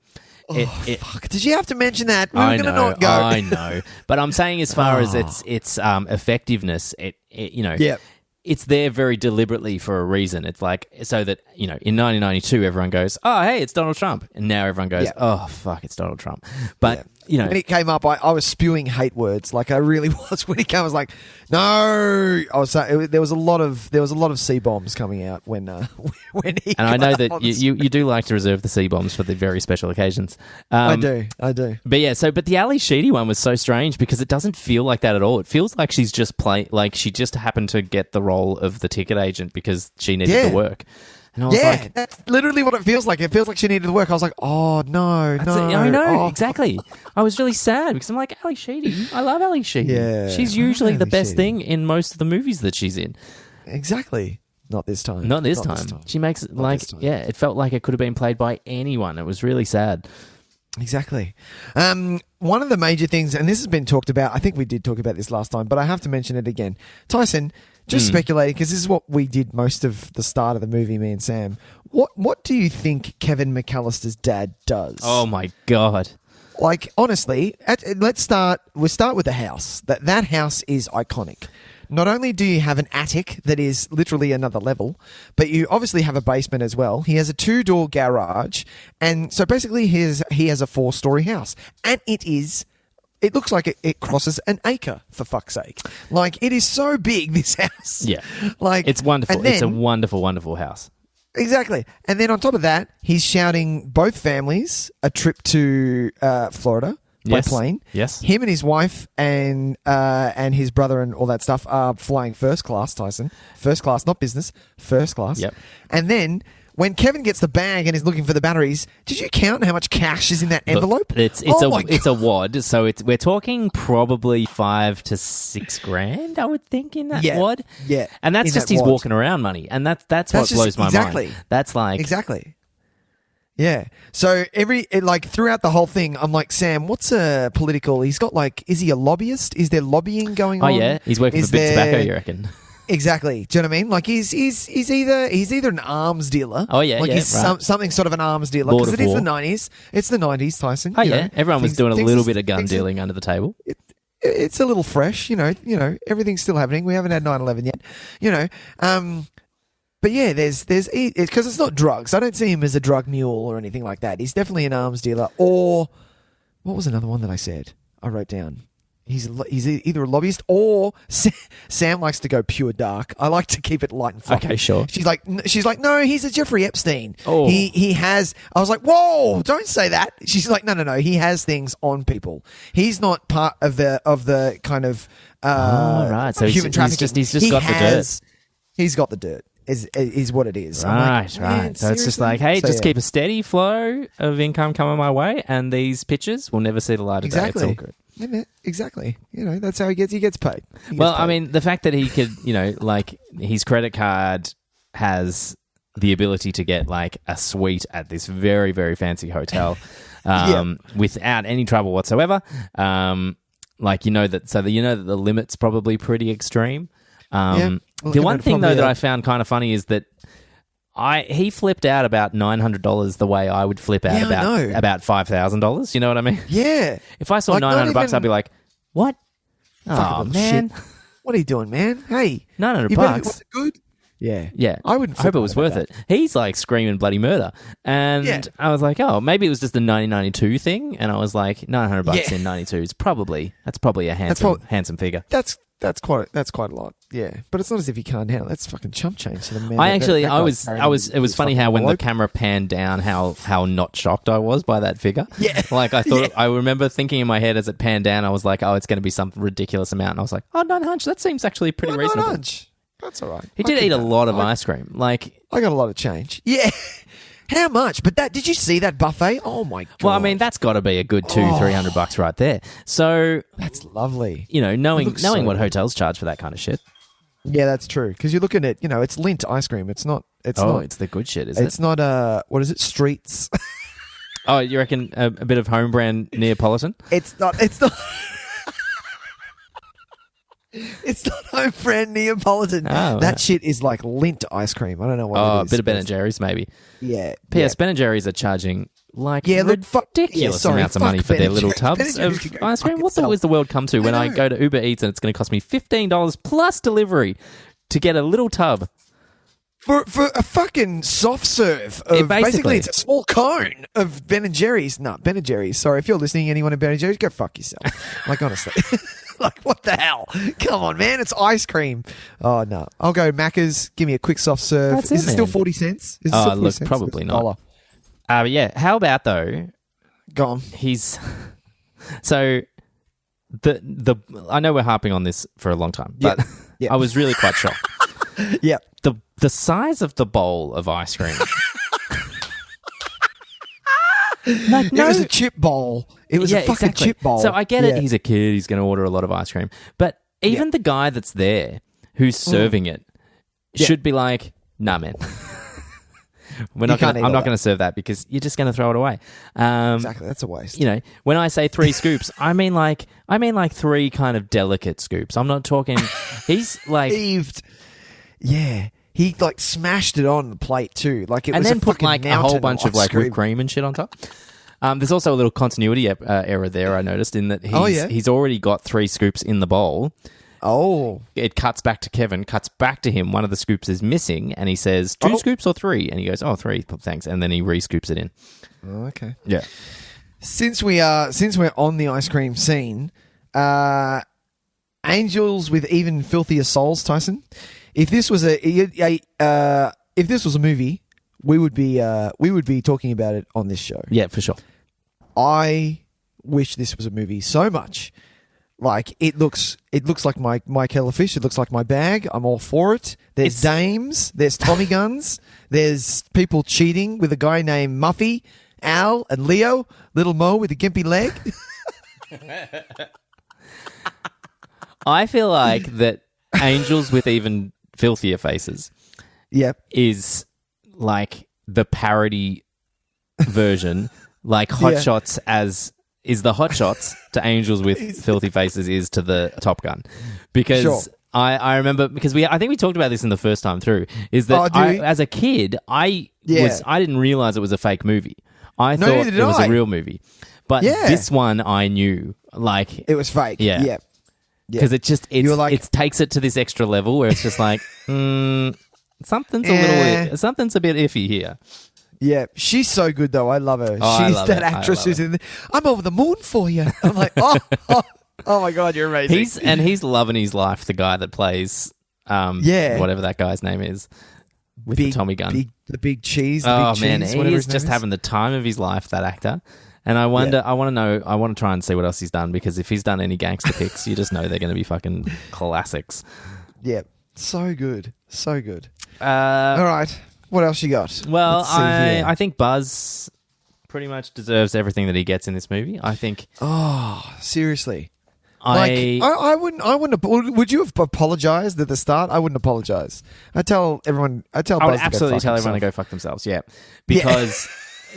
fuck. Did you have to mention that? We were going to not go. I know. But I'm saying as far as its effectiveness, it's there very deliberately for a reason. It's like, so that, in 1992, everyone goes, "Oh, hey, it's Donald Trump." And now everyone goes, "Oh, fuck, it's Donald Trump." But, when it came up, I was spewing hate words. Like I really was. When he came, I was like, "No!" I was saying there was a lot of C-bombs coming out when he. And I know that you do like to reserve the C-bombs for the very special occasions. I do. But the Ali Sheedy one was so strange because it doesn't feel like that at all. It feels like she's just she just happened to get the role of the ticket agent because she needed the work. And I was like, that's literally what it feels like. It feels like she needed the work. I was like, oh, no. I know, exactly. I was really sad because I'm like, Ali Sheedy. I love Ali Sheedy. Yeah, she's usually the best thing in most of the movies that she's in. Exactly. Not this time. Not this time. She makes it like, it felt like it could have been played by anyone. It was really sad. Exactly. One of the major things, and this has been talked about, I think we did talk about this last time, but I have to mention it again. Tyson, just speculating, because this is what we did most of the start of the movie, me and Sam. What do you think Kevin McCallister's dad does? Oh, my God. Like, honestly, we'll start with the house. That house is iconic. Not only do you have an attic that is literally another level, but you obviously have a basement as well. He has a 2-door garage, and so basically he has a 4-story house, and it looks like it crosses an acre, for fuck's sake. Like, it is so big, this house. Yeah. Like, it's wonderful. And then, it's a wonderful, wonderful house. Exactly. And then on top of that, he's shouting both families a trip to Florida by plane. Yes. Him and his wife and his brother and all that stuff are flying first class, Tyson. First class, not business. First class. Yep. And then when Kevin gets the bag and is looking for the batteries, did you count how much cash is in that envelope? It's a wad, so we're talking probably $5,000 to $6,000, I would think, in that wad. Yeah. And that's just his wad. walking around money, and that's what blows my mind. That's like exactly. Yeah. So throughout the whole thing, I'm like, Sam, what's a political? He's got is he a lobbyist? Is there lobbying going on? Oh yeah, he's working for Big Tobacco, you reckon? Exactly. Do you know what I mean? Like he's either an arms dealer. Oh yeah, he's something sort of an arms dealer because it is the 90s. It's the 90s, Tyson. Oh yeah, everyone was doing a little bit of gun dealing under the table. It's a little fresh, you know. Everything's still happening. We haven't had 9/11 yet, But yeah, there's because it's not drugs. I don't see him as a drug mule or anything like that. He's definitely an arms dealer. Or what was another one that I said? I wrote down. He's either a lobbyist or Sam likes to go pure dark. I like to keep it light and fluffy. Okay, sure. She's like, no, he's a Jeffrey Epstein. Oh. He has. I was like, whoa, don't say that. She's like, no, he has things on people. He's not part of the kind of right. So human trafficking. He's just got the dirt. He's got the dirt. Is what it is. Right. So it's just seriously? like, hey, keep a steady flow of income coming my way, and these pictures will never see the light of day. It's all good. Yeah, exactly. That's how he gets paid. I mean, the fact that he could, his credit card has the ability to get like a suite at this very, very fancy hotel without any trouble whatsoever. That the limit's probably pretty extreme. The one thing though that I found kind of funny is that he flipped out about $900 the way I would flip out about $5,000. You know what I mean? Yeah. If I saw $900, I'd be like, "What? Oh man, shit. What are you doing, man? Hey, $900. Was it good? Yeah, yeah. I wouldn't. I hope it was worth it. He's like screaming bloody murder, and I was like, oh, maybe it was just the 1992 thing, and I was like, $900 in '92 is probably a handsome figure. That's quite a lot, yeah. But it's not as if you can't handle. That's fucking chump change to the man. It was funny how when the camera panned down, how not shocked I was by that figure. Yeah, like I thought. I remember thinking in my head as it panned down, I was like, oh, it's going to be some ridiculous amount, and I was like, oh, $900. That seems actually pretty reasonable. $900. That's all right. He did eat a lot of ice cream. Like I got a lot of change. Yeah. How much? But did you see that buffet? Oh my god! Well, I mean, that's got to be a good $200-300 right there. So that's lovely. Knowing what hotels charge for that kind of shit. Yeah, that's true. Because you're looking at it's Lindt ice cream. It's not. It's the good shit. It's not what is it? Streets. Oh, you reckon a bit of home brand Neapolitan? It's not. It's not home brand Neapolitan. Oh, that shit is like Lindt ice cream. I don't know what it is. A bit of Ben & Jerry's maybe. Yeah. P.S. Ben & Jerry's are charging ridiculous amounts of money for their little tubs of ice cream. What the is the world come to when I go to Uber Eats and it's going to cost me $15 plus delivery to get a little tub? For a fucking soft serve of basically it's a small cone of Ben & Jerry's. No, Ben & Jerry's. Sorry, if you're listening, anyone in Ben & Jerry's, go fuck yourself. Like, honestly. Like, what the hell? Come on, man. It's ice cream. Oh, no. I'll go Macca's. Give me a quick soft serve. Is it still 40 cents? Is it still 40 cents? Probably not. But yeah, how about, though, go on. So, I know we're harping on this for a long time, but I was really quite shocked. Yeah. The size of the bowl of ice cream. It was a chip bowl. It was a fucking chip bowl. So I get it. He's a kid. He's going to order a lot of ice cream. But even the guy that's there who's serving it should be like, nah, man. I'm not going to serve that because you're just going to throw it away. Exactly, that's a waste. You know, when I say 3 scoops, I mean like 3 kind of delicate scoops. I'm not talking. He's like Heaved. Yeah, he like smashed it on the plate too. Like it and was then a put fucking like a mountain whole bunch of like cream. whipped cream and shit on top. There's also a little continuity error there. I noticed in that he's already got 3 scoops in the bowl. Oh, It cuts back to Kevin, cuts back to him. One of the scoops is missing, and he says, 2 scoops or 3? And he goes, 3, thanks. And then he re-scoops it in. oh, okay. Yeah. Since we're on the ice cream scene, angels with even filthier souls, Tyson. If this was a movie, we would be talking about it on this show. Yeah, for sure. I wish this was a movie so much. Like it looks like my Kellerfish. It looks like my bag. I'm all for it. There's dames. There's Tommy guns. There's people cheating with a guy named Muffy, Al, and Leo. Little Mo with a gimpy leg. I feel like that angels with even filthier faces Yep. is like the parody version, like Hot Yeah. Shots is the Hot Shots to angels with filthy faces is to the Top Gun. Because Sure. I remember, because I think we talked about this in the first time through, is that Oh, did we? as a kid, I didn't realize it was a fake movie. I No, thought neither it did was I. a real movie. But Yeah. this one I knew, like, It was fake. Yeah. Yep. because You were like- it takes it to this extra level where it's just like, something's a bit iffy here. Yeah, she's so good though. I love her. Oh, I She's love that it. I actress love who's in the, I'm over the moon for you. I'm like, oh my god, you're amazing. He's loving his life. The guy that plays, whatever that guy's name is, with the Tommy gun. the big cheese. The Oh big man, cheese, whatever he's his just name is. having the time of his life. That actor. And I wonder, I want to try and see what else he's done, because if he's done any gangster picks, you just know they're going to be fucking classics. Yeah, so good, so good. Uh, All right, what else you got? Well, Let's see here. I think Buzz pretty much deserves everything that he gets in this movie. I think. Oh, seriously. I wouldn't. Would you have apologized at the start? I wouldn't apologize. I tell everyone. I tell. I would Buzz to go absolutely fuck tell everyone to himself. go fuck themselves. Yeah, because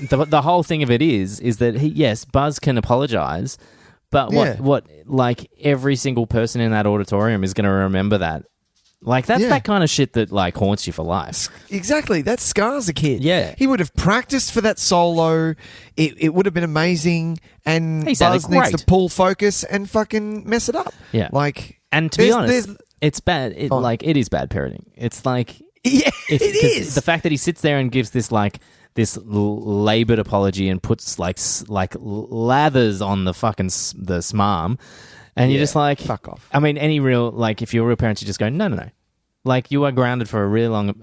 the whole thing of it is that Buzz can apologize, but what like every single person in that auditorium is going to remember that. Like that's that kind of shit that like haunts you for life. Exactly. That scars a kid. Yeah. He would have practiced for that solo. It would have been amazing. And He sounded Buzz needs great. to pull focus and fucking mess it up. Yeah. Like, And to be honest, there's- it's bad. It is bad parenting. It's like yeah, it 'cause is the fact that he sits there and gives this labored apology and puts like lathers on the fucking the smarm, and you're just like, fuck off. I mean, any real like if you're a real parent, you just go no. Like you are grounded for a really long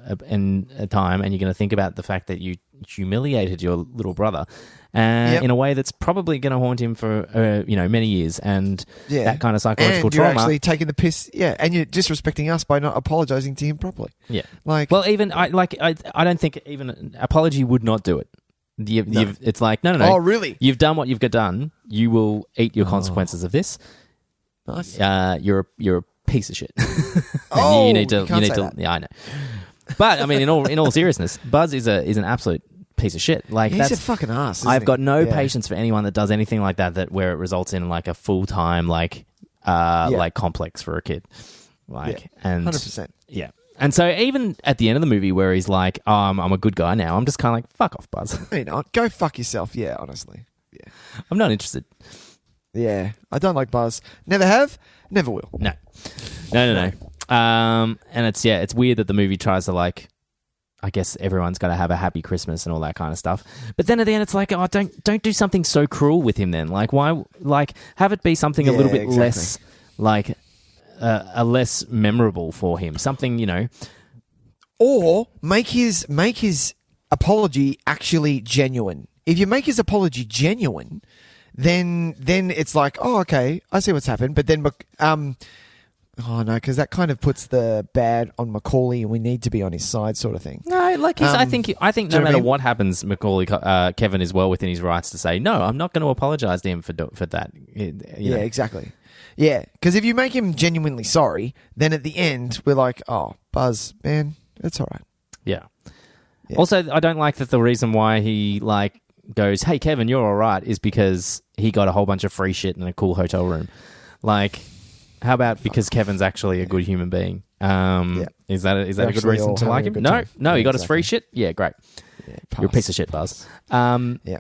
time, and you're going to think about the fact that you humiliated your little brother in a way that's probably going to haunt him for many years, and that kind of psychological and you're trauma. actually taking the piss. Yeah, and you're disrespecting us by not apologizing to him properly. Yeah. Like, Well, even I don't think even an apology would not do it. It's like no. Oh, really? You've done what you've got done. You will eat your consequences of this. nice. You're a piece of shit. Oh, you need to. you can't say that. Yeah, I know. But I mean, in all seriousness, Buzz is an absolute piece of shit. Like He's that's a fucking ass. isn't I've he? got no Yeah. patience for anyone that does anything like that where it results in like a full time like complex for a kid. Like and 100%. yeah. And so even at the end of the movie where he's like, I'm a good guy now, I'm just kind of like, fuck off, Buzz. No, you're not. Go fuck yourself. Yeah, honestly. Yeah. I'm not interested. Yeah. I don't like Buzz. Never have. Never will. No. And it's weird that the movie tries to like, I guess everyone's got to have a happy Christmas and all that kind of stuff. But then at the end, it's like, oh, don't do something so cruel with him. Then, like, why? Like, have it be something a little bit exactly. less, like, a less memorable for him. Something, Or make his apology actually genuine. If you make his apology genuine, then it's like, oh, okay, I see what's happened. But then, oh no, because that kind of puts the bad on Macaulay, and we need to be on his side, sort of thing. No, like I think do no you know what I matter mean? what happens, Macaulay Kevin is well within his rights to say no. I'm not going to apologize to him for that. Yeah, exactly. Yeah, because if you make him genuinely sorry, then at the end we're like, oh, Buzz, man, It's all right. Yeah. Yeah. Also, I don't like that the reason why he like goes, "Hey Kevin, you're all right," is because he got a whole bunch of free shit in a cool hotel room. Like, how about because Kevin's actually a good human being? Is that a good reason to like him? No, he got his free shit. Yeah, great. Yeah, You're a piece of shit, Buzz. Yeah.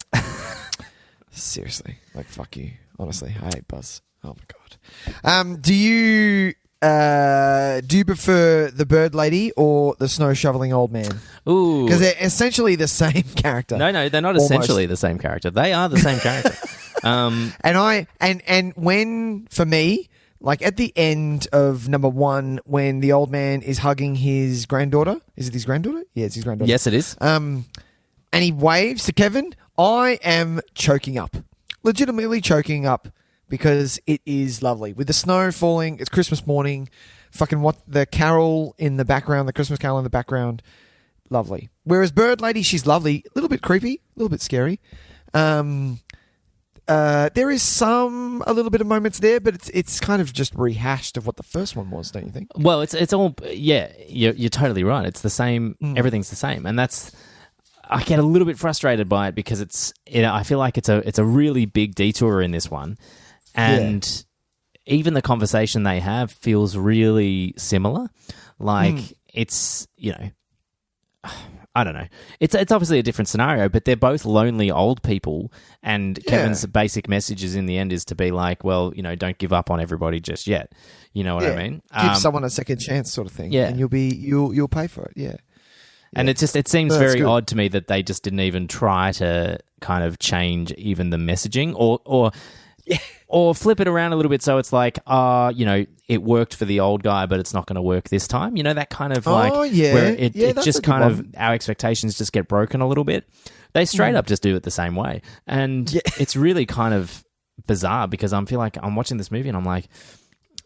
Seriously, like fuck you. Honestly, I hate Buzz. Oh my god. Do you prefer the bird lady or the snow shoveling old man? Ooh, because they're essentially the same character. No, they're not essentially the same character. They are the same character. And when for me, like at the end of number 1, when the old man is hugging his granddaughter, is it his granddaughter? Yeah, it's his granddaughter. Yes, it is. And he waves to Kevin. I am choking up, legitimately choking up, because it is lovely with the snow falling. It's Christmas morning. Fucking what the carol in the background, the Christmas carol in the background, lovely. Whereas Bird Lady, she's lovely, a little bit creepy, a little bit scary. There is a little bit of moments there, but it's kind of just rehashed of what the first one was, don't you think? Well, it's all, yeah, you're totally right. It's the same. Everything's the same, and I get a little bit frustrated by it because I feel like it's a really big detour in this one, and even the conversation they have feels really similar. Like it's, I don't know. It's obviously a different scenario, but they're both lonely old people, and Kevin's basic message is in the end is to be like, well, don't give up on everybody just yet. You know what I mean? Give someone a second chance, sort of thing. Yeah, and you'll pay for it. Yeah. And it seems very odd to me that they just didn't even try to kind of change even the messaging or flip it around a little bit so it's like, it worked for the old guy, but it's not going to work this time. That kind of where it just kind of our expectations just get broken a little bit. They straight up just do it the same way. And it's really kind of bizarre because I feel like I'm watching this movie and I'm like,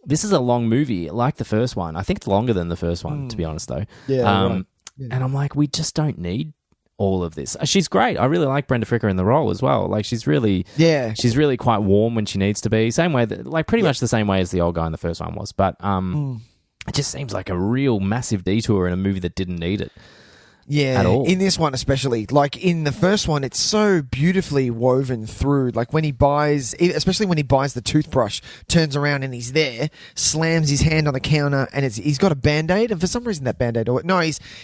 this is a long movie like the first one. I think it's longer than the first one, to be honest, though. Yeah, right. And I'm like, we just don't need all of this. She's great. I really like Brenda Fricker in the role as well. Like she's really quite warm when she needs to be. Same way pretty much the same way as the old guy in the first one was. But it just seems like a real massive detour in a movie that didn't need it. Yeah, at all. In this one especially. Like in the first one, it's so beautifully woven through. Like especially when he buys the toothbrush, turns around and he's there, slams his hand on the counter, and he's got a Band-Aid, and for some reason that Band-Aid,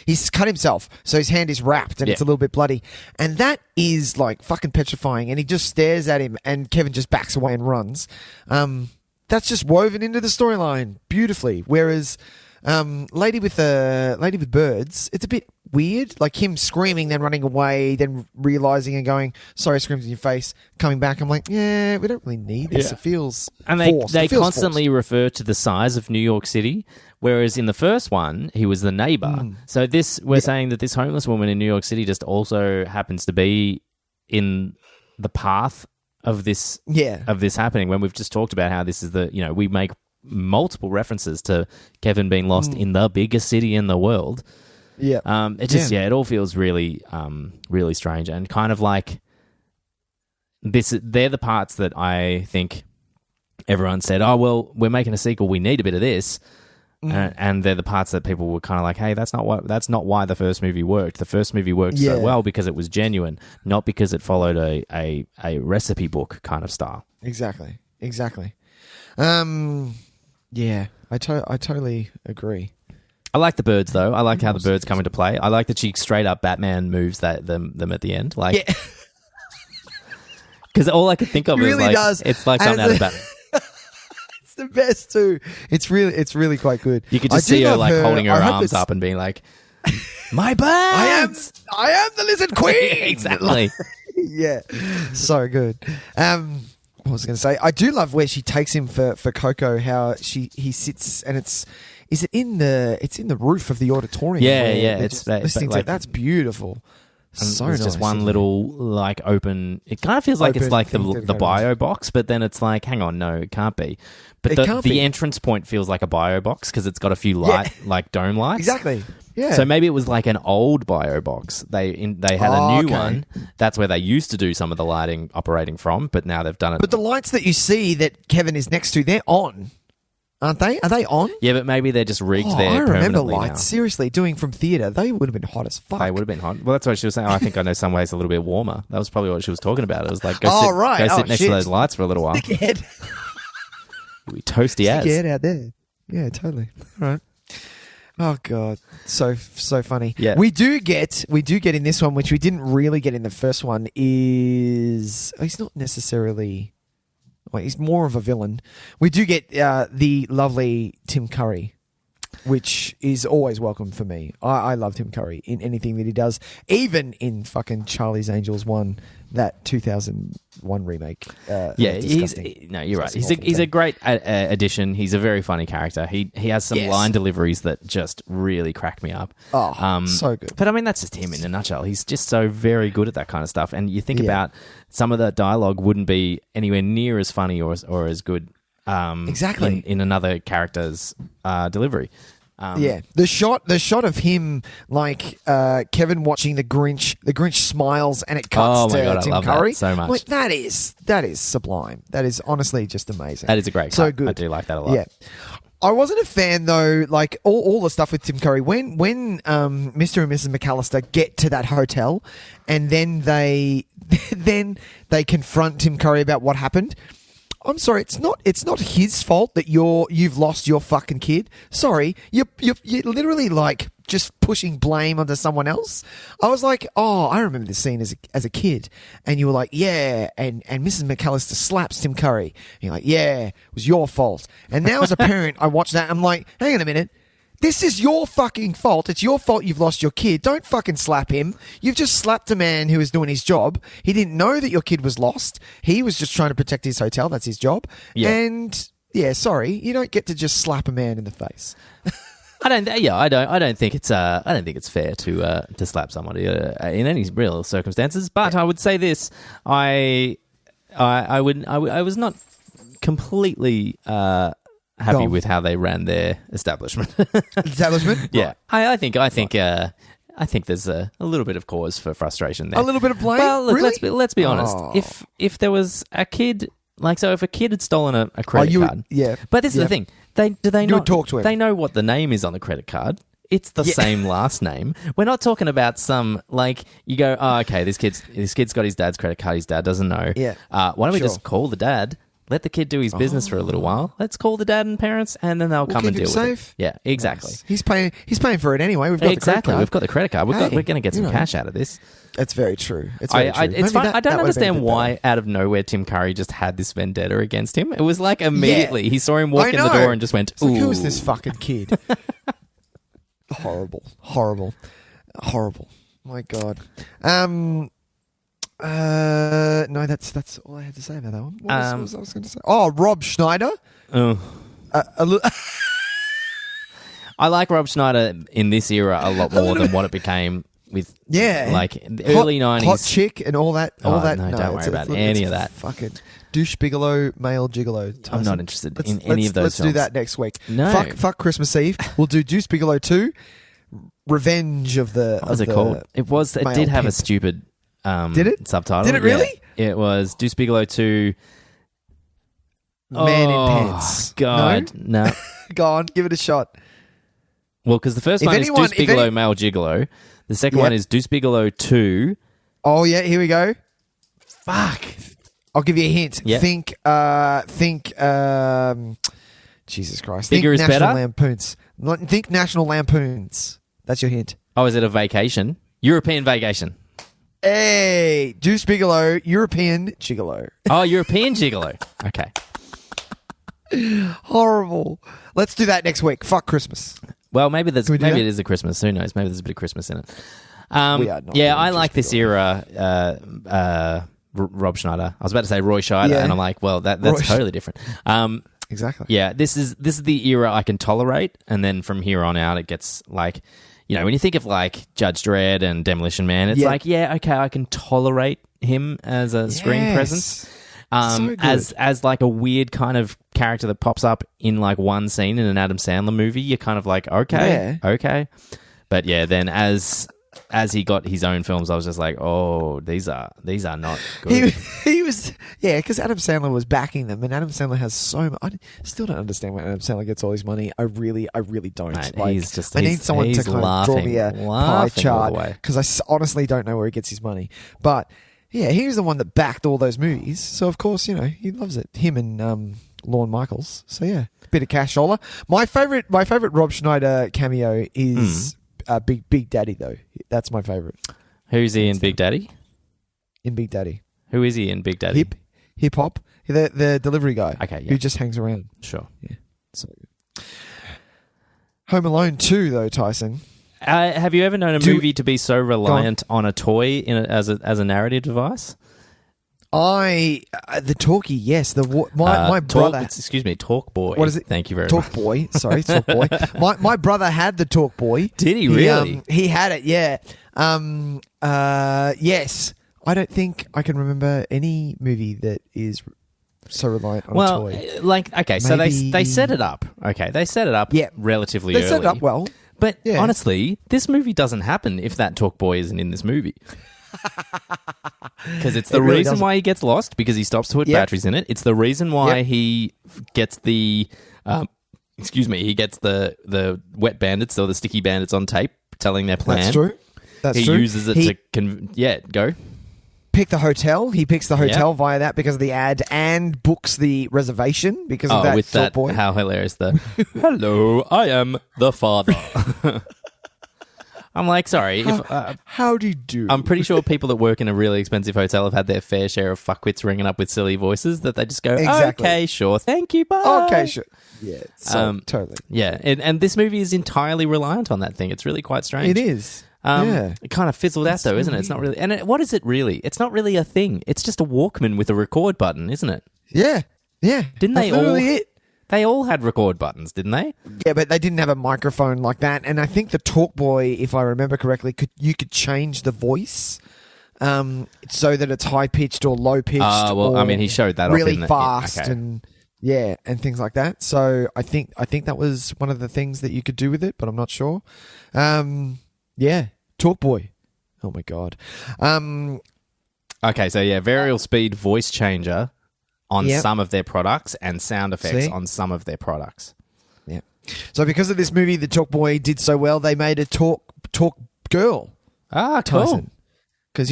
he's cut himself, so his hand is wrapped and it's a little bit bloody. And that is like fucking petrifying, and he just stares at him, and Kevin just backs away and runs. That's just woven into the storyline beautifully. Whereas Lady with Birds, it's a bit weird, like him screaming, then running away, then realizing and going, sorry, screams in your face, coming back. I'm like, yeah, we don't really need this. It feels and forced. They constantly refer to the size of New York City, whereas in the first one, he was the neighbor. So we're saying that this homeless woman in New York City just also happens to be in the path of this happening, when we've just talked about how this is we make multiple references to Kevin being lost in the biggest city in the world. Yeah. It all feels really, really strange, and kind of like this. They're the parts that I think everyone said, "Oh, well, we're making a sequel. We need a bit of this," and they're the parts that people were kind of like, "Hey, that's not why the first movie worked. The first movie worked so well because it was genuine, not because it followed a recipe book kind of style." Exactly. Yeah, I totally agree. I like the birds, though. I like how the birds come into play. I like that she straight up Batman moves them at the end. Like, because all I could think of is like, it's like something out of Batman. It's the best too. It's really quite good. You could just see her like holding her arms up and being like, "My birds! I am the lizard queen." Exactly. Yeah, so good. What was I going to say? I do love where she takes him for Coco. How he sits, and it's in the roof of the auditorium. Yeah. It's listening to it. That's beautiful. So it's nice, just one little like open. It kind of feels like it's like the bio box, but then it's like, hang on, no, it can't be. But the entrance point feels like a bio box because it's got a few like dome lights. Exactly. Yeah. So maybe it was like an old bio box. They had a new one. That's where they used to do some of the lighting operating from, but now they've done it. But the lights that you see that Kevin is next to, they're on. aren't they? Are they on? Yeah, but maybe they're just rigged there I remember permanently Lights. now. Seriously, doing from theatre, they would have been hot as fuck. They would have been hot. Well, that's what she was saying. I think I know some ways a little bit warmer. That was probably what she was talking about. It was like, go sit next to those lights for a little while. Stick your head. You'll be toasty as. Stick your head out there. Yeah, totally. All right. Oh god, so funny. Yeah, we do get in this one, which we didn't really get in the first one. He's not necessarily. Well, he's more of a villain. We do get the lovely Tim Curry, which is always welcome for me. I love Tim Curry in anything that he does, even in fucking Charlie's Angels 1, that 2001 remake. You're right. He's a great addition. He's a very funny character. He has some line deliveries that just really crack me up. So good. But I mean, that's just him in a nutshell. He's just so very good at that kind of stuff. And you think about some of the dialogue wouldn't be anywhere near as funny or as good. Exactly. In another character's delivery. The shot of him, like Kevin watching the Grinch smiles and it cuts to God, Tim I love Curry. That so much. Like, that is sublime. That is honestly just amazing. That is a great cut. So good. I do like that a lot. Yeah. I wasn't a fan though, like all the stuff with Tim Curry. When Mr. and Mrs. McCallister get to that hotel and then they confront Tim Curry about what happened. I'm sorry, it's not his fault that you've lost your fucking kid. Sorry, you're literally like just pushing blame onto someone else. I was like, I remember this scene as a kid, and you were like, yeah, and Mrs. McCallister slaps Tim Curry. And you're like, yeah, it was your fault. And now as a parent, I watch that, I'm like, hang on a minute. This is your fucking fault. It's your fault you've lost your kid. Don't fucking slap him. You've just slapped a man who was doing his job. He didn't know that your kid was lost. He was just trying to protect his hotel. That's his job. Yeah. And sorry, you don't get to just slap a man in the face. I don't think it's fair to slap somebody in any real circumstances. But I would say this: I was not completely happy with how they ran their establishment. Yeah, I think there's a little bit of cause for frustration there. A little bit of blame. Well, look, really? let's be honest. If there was a kid, if a kid had stolen a credit card, But this is the thing. They not talk to him. They know what the name is on the credit card. It's the same last name. We're not talking about some you go, okay, this kid's got his dad's credit card. His dad doesn't know. Yeah. Why don't we just call the dad? Let the kid do his business for a little while. Let's call the dad and parents, and then they'll come and deal with it. Yeah, exactly. Nice. He's paying for it anyway. We've got the credit card. We've got the credit card. We're going to get some cash out of this. That's very true. It's fine. I don't understand why out of nowhere Tim Curry just had this vendetta against him. It was like immediately he saw him walk in the door and just went, "Ooh, like, who is this fucking kid?" Horrible. My God. No, that's all I had to say about that one. What was I was going to say? Oh, Rob Schneider. Oh. I like Rob Schneider in this era a lot more than what it became with the early 90s. Hot chick and all that. No, don't worry about any of that. Fucking douche bigelow, male gigolo. Tyson. I'm not interested in any of those Let's films. do that next week. No. Fuck Christmas Eve. We'll do Deuce Bigelow 2, Revenge of the... What was it called? It did have a stupid... Did it? Subtitle. Did it really? Yeah. It was Deuce Bigelow 2... Man in Pants. God, no. Go on, give it a shot. Well, because the first one is Deuce Bigelow, Male Gigolo. The second one is Deuce Bigelow 2. Oh, yeah, here we go. Fuck. I'll give you a hint. Yeah. Think, Jesus Christ. Bigger is National better? Lampoons. Think National Lampoons. That's your hint. Oh, is it a vacation? European vacation. Hey, Deuce Bigelow, European Gigolo. Oh, European Gigolo. Okay. Horrible. Let's do that next week. Fuck Christmas. Well, maybe it is a Christmas. Who knows? Maybe there's a bit of Christmas in it. I like this era. Rob Schneider. I was about to say Roy Scheider, and I'm like, well, that's totally different. Exactly. Yeah, this is the era I can tolerate, and then from here on out, it gets like, when you think of like Judge Dredd and Demolition Man, it's like, okay, I can tolerate him as a screen presence. So as like a weird kind of character that pops up in like one scene in an Adam Sandler movie, you're kind of like, okay. But then as as he got his own films, I was just like, oh, these are not good. He was, because Adam Sandler was backing them, and Adam Sandler has so much. I still don't understand where Adam Sandler gets all his money. I really don't. Mate, Like, he's I need someone to kind of draw me a pie laughing all the chart, way. because honestly don't know where he gets his money. But yeah, he's the one that backed all those movies, so of course he loves it. Him and Lorne Michaels. So yeah, bit of cash dollar. My favorite Rob Schneider cameo is Big Daddy though. That's my favorite. Who's he in Big Daddy? In Big Daddy. Who is he in Big Daddy? Hip hop. The delivery guy. Okay, yeah. Who just hangs around. Sure. Yeah. So good. Home Alone 2 though, Tyson. Have you ever known a movie to be so reliant on a toy as a narrative device? The talkie, yes. My brother. Excuse me, Talk Boy. What is it? Thank you very Talk much. Boy. Sorry, Talk Boy. My brother had the Talk Boy. Did he really? He had it. Yeah. Yes. I don't think I can remember any movie that is so reliant on a toy. So Maybe- they set it up. Okay, they set it up. Yeah. Relatively They early. set it up well. But Yeah. honestly, this movie doesn't happen if that Talk Boy isn't in this movie. Because it's the really reason doesn't. why he gets lost, because he stops to put Yep. batteries in it. It's the reason why Yep. he gets the he gets the wet bandits or the sticky bandits on tape telling their plan. That's true. That's he true. uses it to go. Pick the hotel. He picks the hotel via that because of the ad, and books the reservation because of that with Talk that, Boy. how hilarious the hello, I am the father. I'm like, sorry. How do you do? I'm pretty sure people that work in a really expensive hotel have had their fair share of fuckwits ringing up with silly voices that they just go, Exactly. okay, sure, thank you, bye. Okay, sure. Yeah, totally. Yeah, and this movie is entirely reliant on that thing. It's really quite strange. It is. Yeah. It kind of fizzled out, though, isn't it? It's not really... And what is it really? It's not really a thing. It's just a Walkman with a record button, isn't it? Yeah. Yeah. Didn't That's they all... literally it. They all had record buttons, didn't they? Yeah, but they didn't have a microphone like that. And I think the Talk Boy, if I remember correctly, you could change the voice so that it's high pitched or low pitched. He showed that really off in fast okay. and things like that. So I think that was one of the things that you could do with it, but I'm not sure. Yeah, Talk Boy. Oh my god. Okay, so yeah, variable speed voice changer on Yep. some of their products and sound effects See? on some of their products. Yeah. So because of this movie, the Talk Boy did so well, they made a Talk Girl. Ah, cool. Because,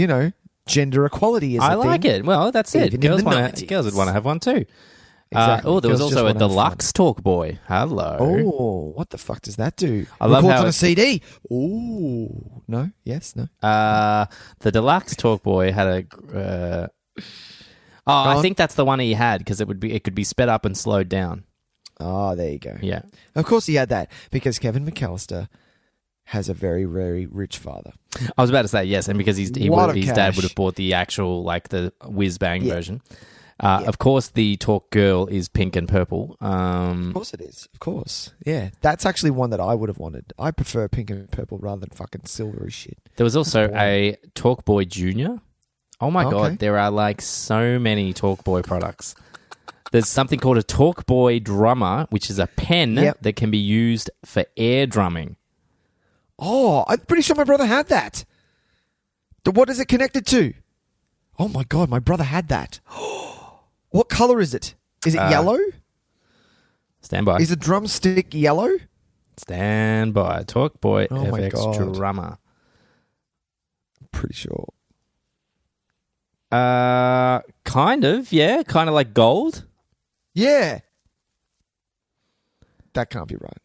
gender equality is I a like thing. it. Well, that's it. Even in Girls the would 90s. want to have one too. Exactly. There was Girls also just a wanna have deluxe Talk Boy. Hello. Oh, what the fuck does that do? I love Records how on a it- CD. Oh, no, yes, no. The deluxe Talk Boy had a. I think that's the one he had because it could be sped up and slowed down. Oh, there you go. Yeah. Of course he had that because Kevin McCallister has a very, very rich father. I was about to say yes, and because his Lot of dad cash. would have bought the actual the whiz bang Yeah. version. Of course, the Talk Girl is pink and purple. Of course it is. Of course. Yeah. That's actually one that I would have wanted. I prefer pink and purple rather than fucking silvery shit. There was also a Talk Boy Junior. Oh my Okay. god, there are so many Talk Boy products. There's something called a Talk Boy drummer, which is a pen Yep. that can be used for air drumming. Oh, I'm pretty sure my brother had that. What is it connected to? Oh my god, my brother had that. What color is it? Is it yellow? Stand by. Is the drumstick yellow? Stand by. Talk Boy Oh my FX God. drummer. Pretty sure. Kind of, yeah. Kind of like gold. Yeah. That can't be right.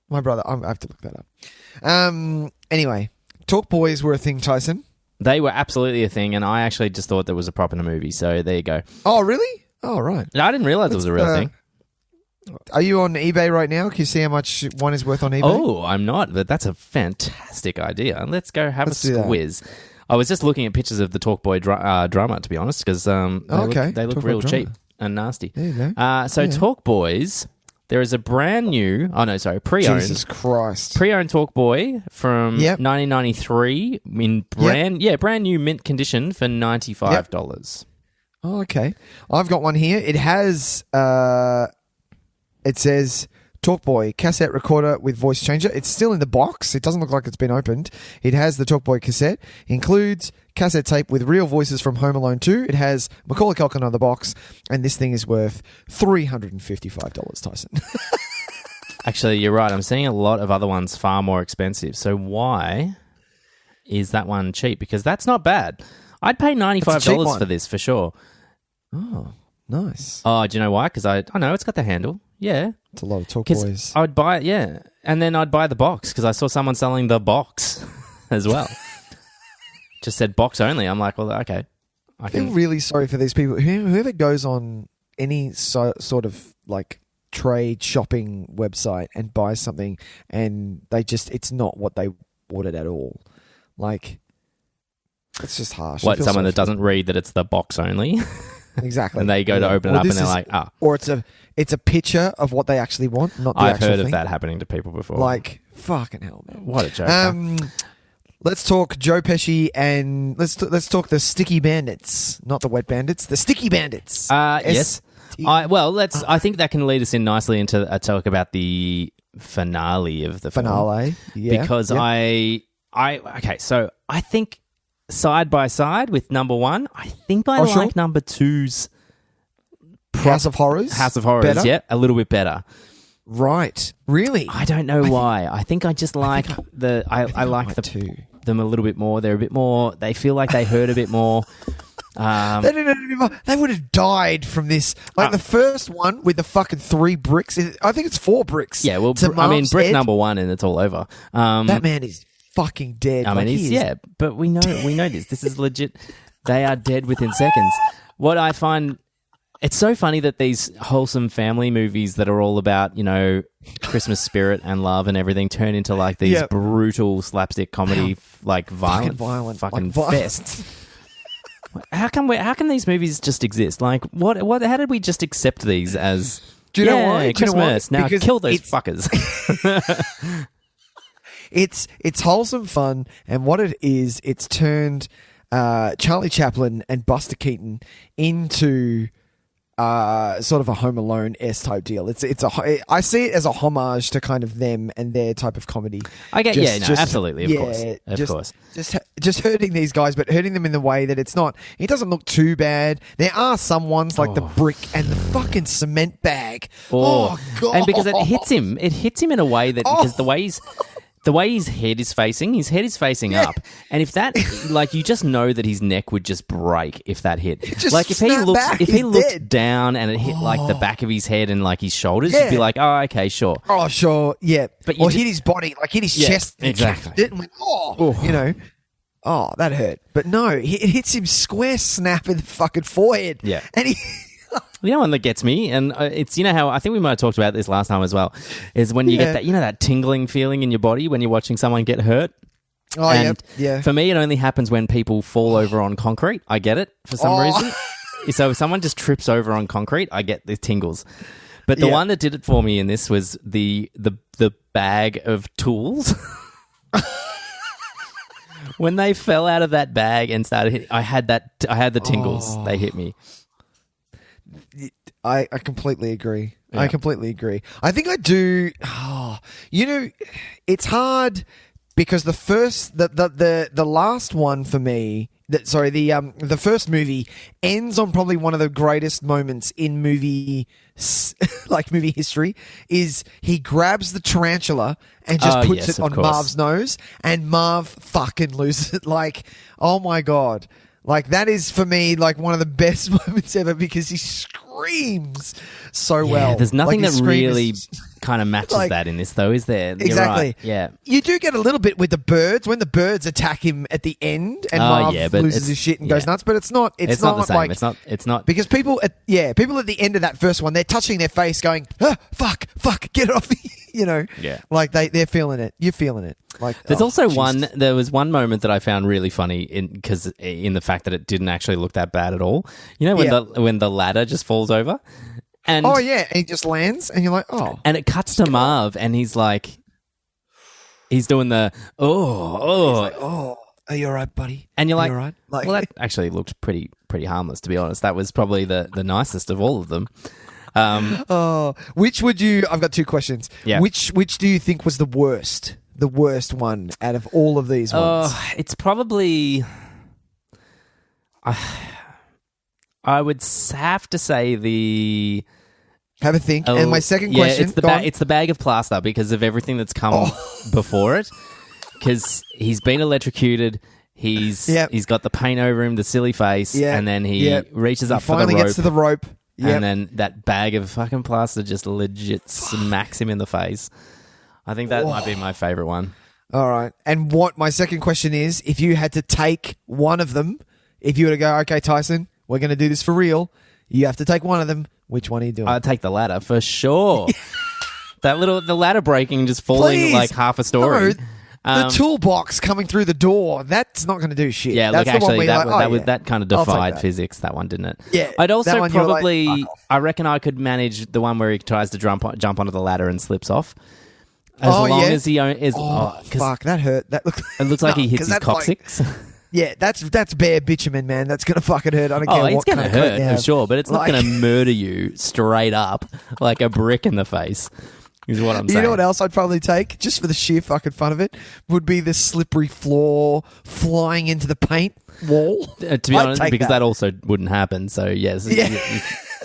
My brother, I have to look that up. Anyway, Talk Boys were a thing, Tyson. They were absolutely a thing, and I actually just thought there was a prop in a movie, so there you go. Oh, really? Oh, right. No, I didn't realize it was a real thing. Are you on eBay right now? Can you see how much one is worth on eBay? Oh, I'm not, but that's a fantastic idea. Let's go have Let's do a that. squiz. I was just looking at pictures of the Talk Boy drummer, to be honest, because they look Talk Boy real drummer. cheap and nasty. There you go. So Yeah. Talk Boys, there is a brand new, pre-owned. Jesus Christ. Pre-owned Talk Boy from Yep. 1993 in brand new mint condition for $95. Oh, okay. I've got one here. It has, it says TalkBoy cassette recorder with voice changer. It's still in the box. It doesn't look like it's been opened. It has the TalkBoy cassette. Includes cassette tape with real voices from Home Alone 2. It has Macaulay Culkin on the box, and this thing is worth $355, Tyson. Actually, you're right. I'm seeing a lot of other ones far more expensive. So why is that one cheap? Because that's not bad. I'd pay $95 for this for sure. Oh, nice. Oh, do you know why? Because I know it's got the handle. Yeah. It's a lot of TalkBoys. I would buy it, yeah. And then I'd buy the box because I saw someone selling the box as well. Just said box only. I'm like, well, okay. I feel really sorry for these people. Whoever goes on any sort of like trade shopping website and buys something and it's not what they ordered at all. Like, it's just harsh. What, someone that doesn't read that it's the box only? Exactly. And they go to open it up and they're like, Or it's a picture of what they actually want, not the I've actual heard thing. of that happening to people before. Like, fucking hell, man. What a joke. Let's talk Joe Pesci and let's talk the Sticky Bandits, not the Wet Bandits, the Sticky Bandits. Yes. I think that can lead us in nicely into a talk about the finale of the finale. Yeah. Because okay, so I think side by side with number one, I think I like number two's House of Horrors. House of Horrors, better? Yeah, a little bit better. Right. Really? I don't know why. I think I just like I like them a little bit more. They're a bit more. They feel like they hurt a bit more. They would have died from this. Like the first one with the fucking 3 bricks. I think it's 4 bricks. Yeah, well, brick number 1 and it's all over. That man is fucking dead. I mean, but we know this. This is legit. They are dead within seconds. What I find, it's so funny that these wholesome family movies that are all about, Christmas spirit and love and everything turn into like these brutal slapstick comedy, like violent fests. How can these movies just exist? Like, what? How did we just accept these as? Do you know why? Christmas. Now because kill those fuckers. It's wholesome fun, and what it is, it's turned Charlie Chaplin and Buster Keaton into sort of a Home Alone-esque type deal. I see it as a homage to kind of them and their type of comedy. I get, absolutely, of course. Just hurting these guys, but hurting them in the way that it doesn't look too bad. There are some ones like the brick and the fucking cement bag. Oh God! And because it hits him in a way that because the way his head is facing up. And if that, like, you just know that his neck would just break if that hit. Like, if he looked down and it hit, like, the back of his head and, like, his shoulders, you'd be like, oh, okay, sure. Oh, sure, yeah. But hit his body, like, hit his chest. Exactly. And went, that hurt. But no, it hits him square snap in the fucking forehead. Yeah. And he... The other one that gets me, and it's, how I think we might have talked about this last time as well, is when you get that, that tingling feeling in your body when you're watching someone get hurt. Oh, and yeah. For me, it only happens when people fall over on concrete. I get it for some reason. So if someone just trips over on concrete, I get the tingles. But the one that did it for me in this was the bag of tools. When they fell out of that bag and started hitting, I had the tingles. They hit me. I completely agree. Yeah. I completely agree. I think I do. It's hard because the last one for me. The first movie ends on probably one of the greatest moments in movie history. Is he grabs the tarantula and just puts it on Marv's nose, and Marv fucking loses it. Like, oh my God. Like, that is, for me, like, one of the best moments ever because he screams so well. There's nothing that really kind of matches that in this, though, is there? Exactly. You're right. Yeah. You do get a little bit with the birds, when the birds attack him at the end and Marv loses his shit and goes nuts, but it's not the same. Like, it's not. Because people at the end of that first one, they're touching their face going, fuck, get it off me. Yeah. Like, they're feeling it. You're feeling it. Like, there was one moment that I found really funny in the fact that it didn't actually look that bad at all. When the ladder just falls over, and and he just lands, and you're like, and it cuts to Marv, and he's like, he's doing the He's like, are you all right, buddy? And you're like, all right? Well, that actually looked pretty harmless, to be honest. That was probably the nicest of all of them. Which would you? I've got two questions. Yeah. Which do you think was the worst? The worst one out of all of these ones? It's probably. I would have to say the. Have a think. And my second question, it's the bag of plaster because of everything that's come before it. Because he's been electrocuted. He's got the paint over him, the silly face, and then he reaches up for the rope. Finally gets to the rope. And then that bag of fucking plaster just legit smacks him in the face. I think that might be my favourite one. All right. And what my second question is, if you had to take one of them, if you were to go, okay, Tyson, we're going to do this for real, you have to take one of them, which one are you doing? I'd take the ladder for sure. The ladder breaking and just falling like half a story. No, the toolbox coming through the door, that's not going to do shit. Yeah, that's look, actually, that kind of I'll take defied that. physics, that one, didn't it? Yeah. I'd also one you're probably, like, fuck off. I reckon I could manage the one where he tries to jump onto the ladder and slips off. As long as he is. Fuck, that hurt. That it looks like he hits his coccyx. Yeah, that's bare bitumen, man. That's going to fucking hurt. I don't care it's what going to kind of coat you hurt, for have. sure, but it's not going to murder you straight up like a brick in the face, is what I'm saying. You know what else I'd probably take, just for the sheer fucking fun of it, would be the slippery floor flying into the paint wall. To be honest, because that also wouldn't happen. So, yes,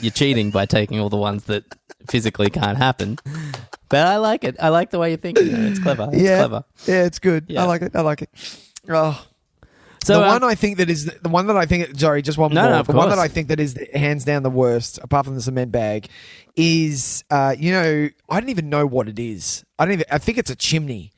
you're cheating by taking all the ones that physically can't happen. But I like it. I like the way you're thinking. It's clever. It's clever. Yeah, it's good. Yeah. I like it. Oh. So the one I think that is the one that I think. Sorry, just one more. No, the one that I think that is hands down the worst, apart from the cement bag, is I don't even know what it is. I think it's a chimney.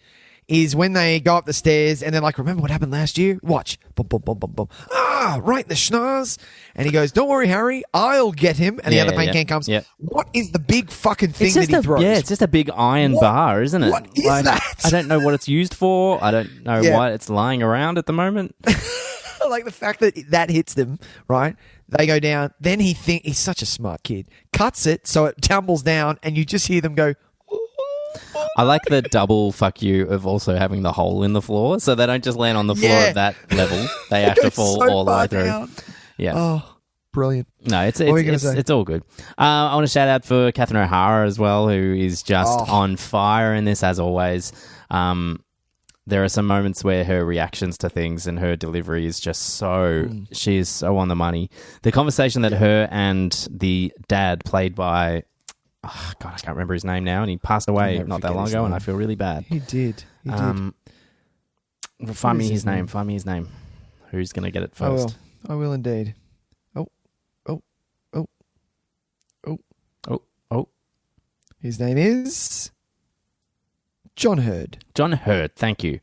Is when they go up the stairs and they're like, remember what happened last year? Watch. Boom, boom, boom, boom, boom. Right in the schnoz. And he goes, don't worry, Harry, I'll get him. And the other paint can comes. Yeah. What is the big fucking thing that he throws? Yeah, it's just a big iron bar, isn't it? What is that? I don't know what it's used for. I don't know why it's lying around at the moment. I like the fact that hits them, right? They go down. Then he's such a smart kid. Cuts it so it tumbles down and you just hear them go, I like the double fuck you of also having the hole in the floor, so they don't just land on the floor at that level. They have to fall all the way through. Down. Yeah. Oh, brilliant. No, it's all good. I want to shout out for Catherine O'Hara as well, who is just on fire in this, as always. There are some moments where her reactions to things and her delivery is just so... She is so on the money. The conversation that her and the dad, played by... Oh, God, I can't remember his name now, and he passed away not that long ago, and I feel really bad. He did. Find me his name. Who's going to get it first? I will indeed. Oh. His name is John Hurd. John Hurd, thank you.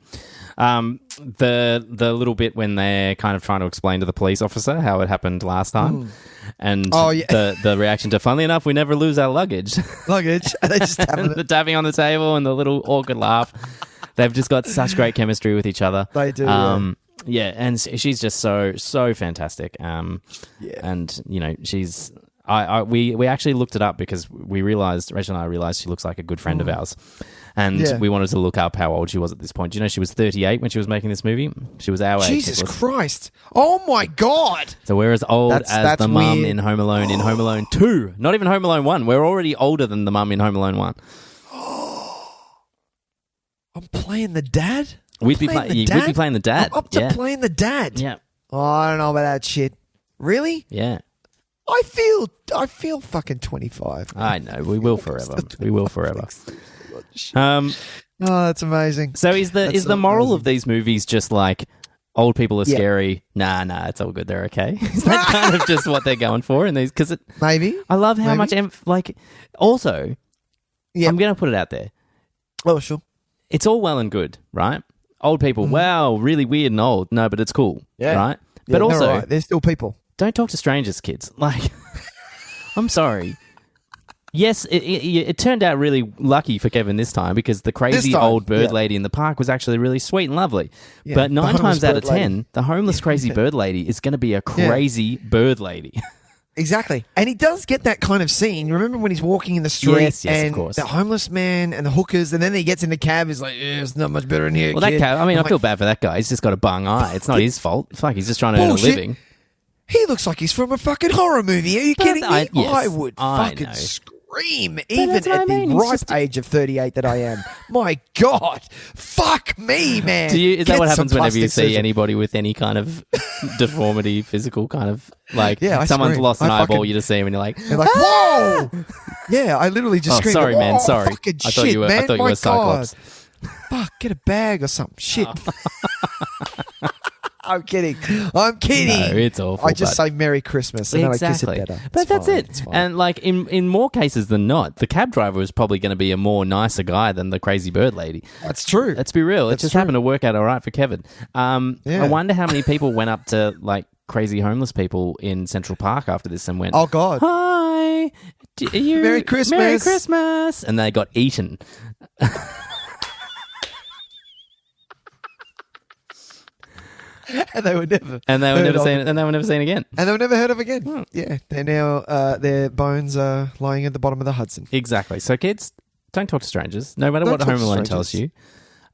The little bit when they're kind of trying to explain to the police officer how it happened last time, and the reaction to, funnily enough, we never lose our luggage. They just tapping the tapping on the table and the little awkward laugh. They've just got such great chemistry with each other. They do. Yeah, and she's just so fantastic. And she's. We actually looked it up because Rachel and I realized she looks like a good friend of ours. And we wanted to look up how old she was at this point. Do you know she was 38 when she was making this movie? She was our age. Jesus Christ. Oh, my God. So we're as old as the mum in Home Alone, in Home Alone 2. Not even Home Alone 1. We're already older than the mum in Home Alone 1. I'm playing the dad? We'd be playing the dad. I'm up to playing the dad. Yeah. Oh, I don't know about that shit. Really? Yeah. I feel fucking 25. I know. We will forever. We will forever. That's amazing. So is the moral of these movies just like old people are scary? Nah, it's all good. They're okay. Is that kind of just what they're going for in these? Because maybe I love how much also. I'm going to put it out there. Oh, sure. It's all well and good, right? Old people, wow, really weird and old. No, but it's cool, right? Yeah, but also, right. They're still people. Don't talk to strangers, kids. Like, I'm sorry. Yes, it turned out really lucky for Kevin this time because the crazy old bird lady in the park was actually really sweet and lovely. Yeah, but 9 times out of 10, the homeless crazy bird lady is going to be a crazy bird lady. Exactly. And he does get that kind of scene. You remember when he's walking in the street yes, and of course. The homeless man and the hookers, and then he gets in the cab, he's like, it's not much better in here, Well, kid. that cab, I feel bad for that guy. He's just got a bung eye. It's not his fault. Fuck, he's just trying to earn a living. He looks like he's from a fucking horror movie. Are you kidding me? Yes, I would I fucking know. scream, even that's what at I mean. the It's ripe just- age of 38 that I am. My God. Fuck me, man. Is that Get what some happens whenever you plastic see surgery. anybody with any kind of deformity, physical kind of like Yeah, I someone's scream. lost an I eyeball, fucking- you just see him and you're like, They're like, whoa! Yeah, I literally just oh, screamed. sorry, man, "Oh, sorry. fucking I thought shit, you were. man. I thought you My were a Cyclops. God. Fuck, get a bag or something. Shit. I'm kidding. I'm kidding. No, it's awful, I just but- say Merry Christmas and then I kiss it better. But It's that's fine, it. it's fine. And like in more cases than not, the cab driver is probably going to be a more nicer guy than the crazy bird lady. That's true. Let's be real. It That's just true. happened to work out all right for Kevin. Yeah. I wonder how many people went up to like crazy homeless people in Central Park after this and went, Oh, God. hi, Merry Christmas." Merry Christmas," and they got eaten. And they were never. And they were heard never of. seen. And they were never seen again. And they were never heard of again. Yeah. They're now, their bones are lying at the bottom of the Hudson. Exactly. So kids, don't talk to strangers. No matter Don't what talk Home to Alone strangers. tells you.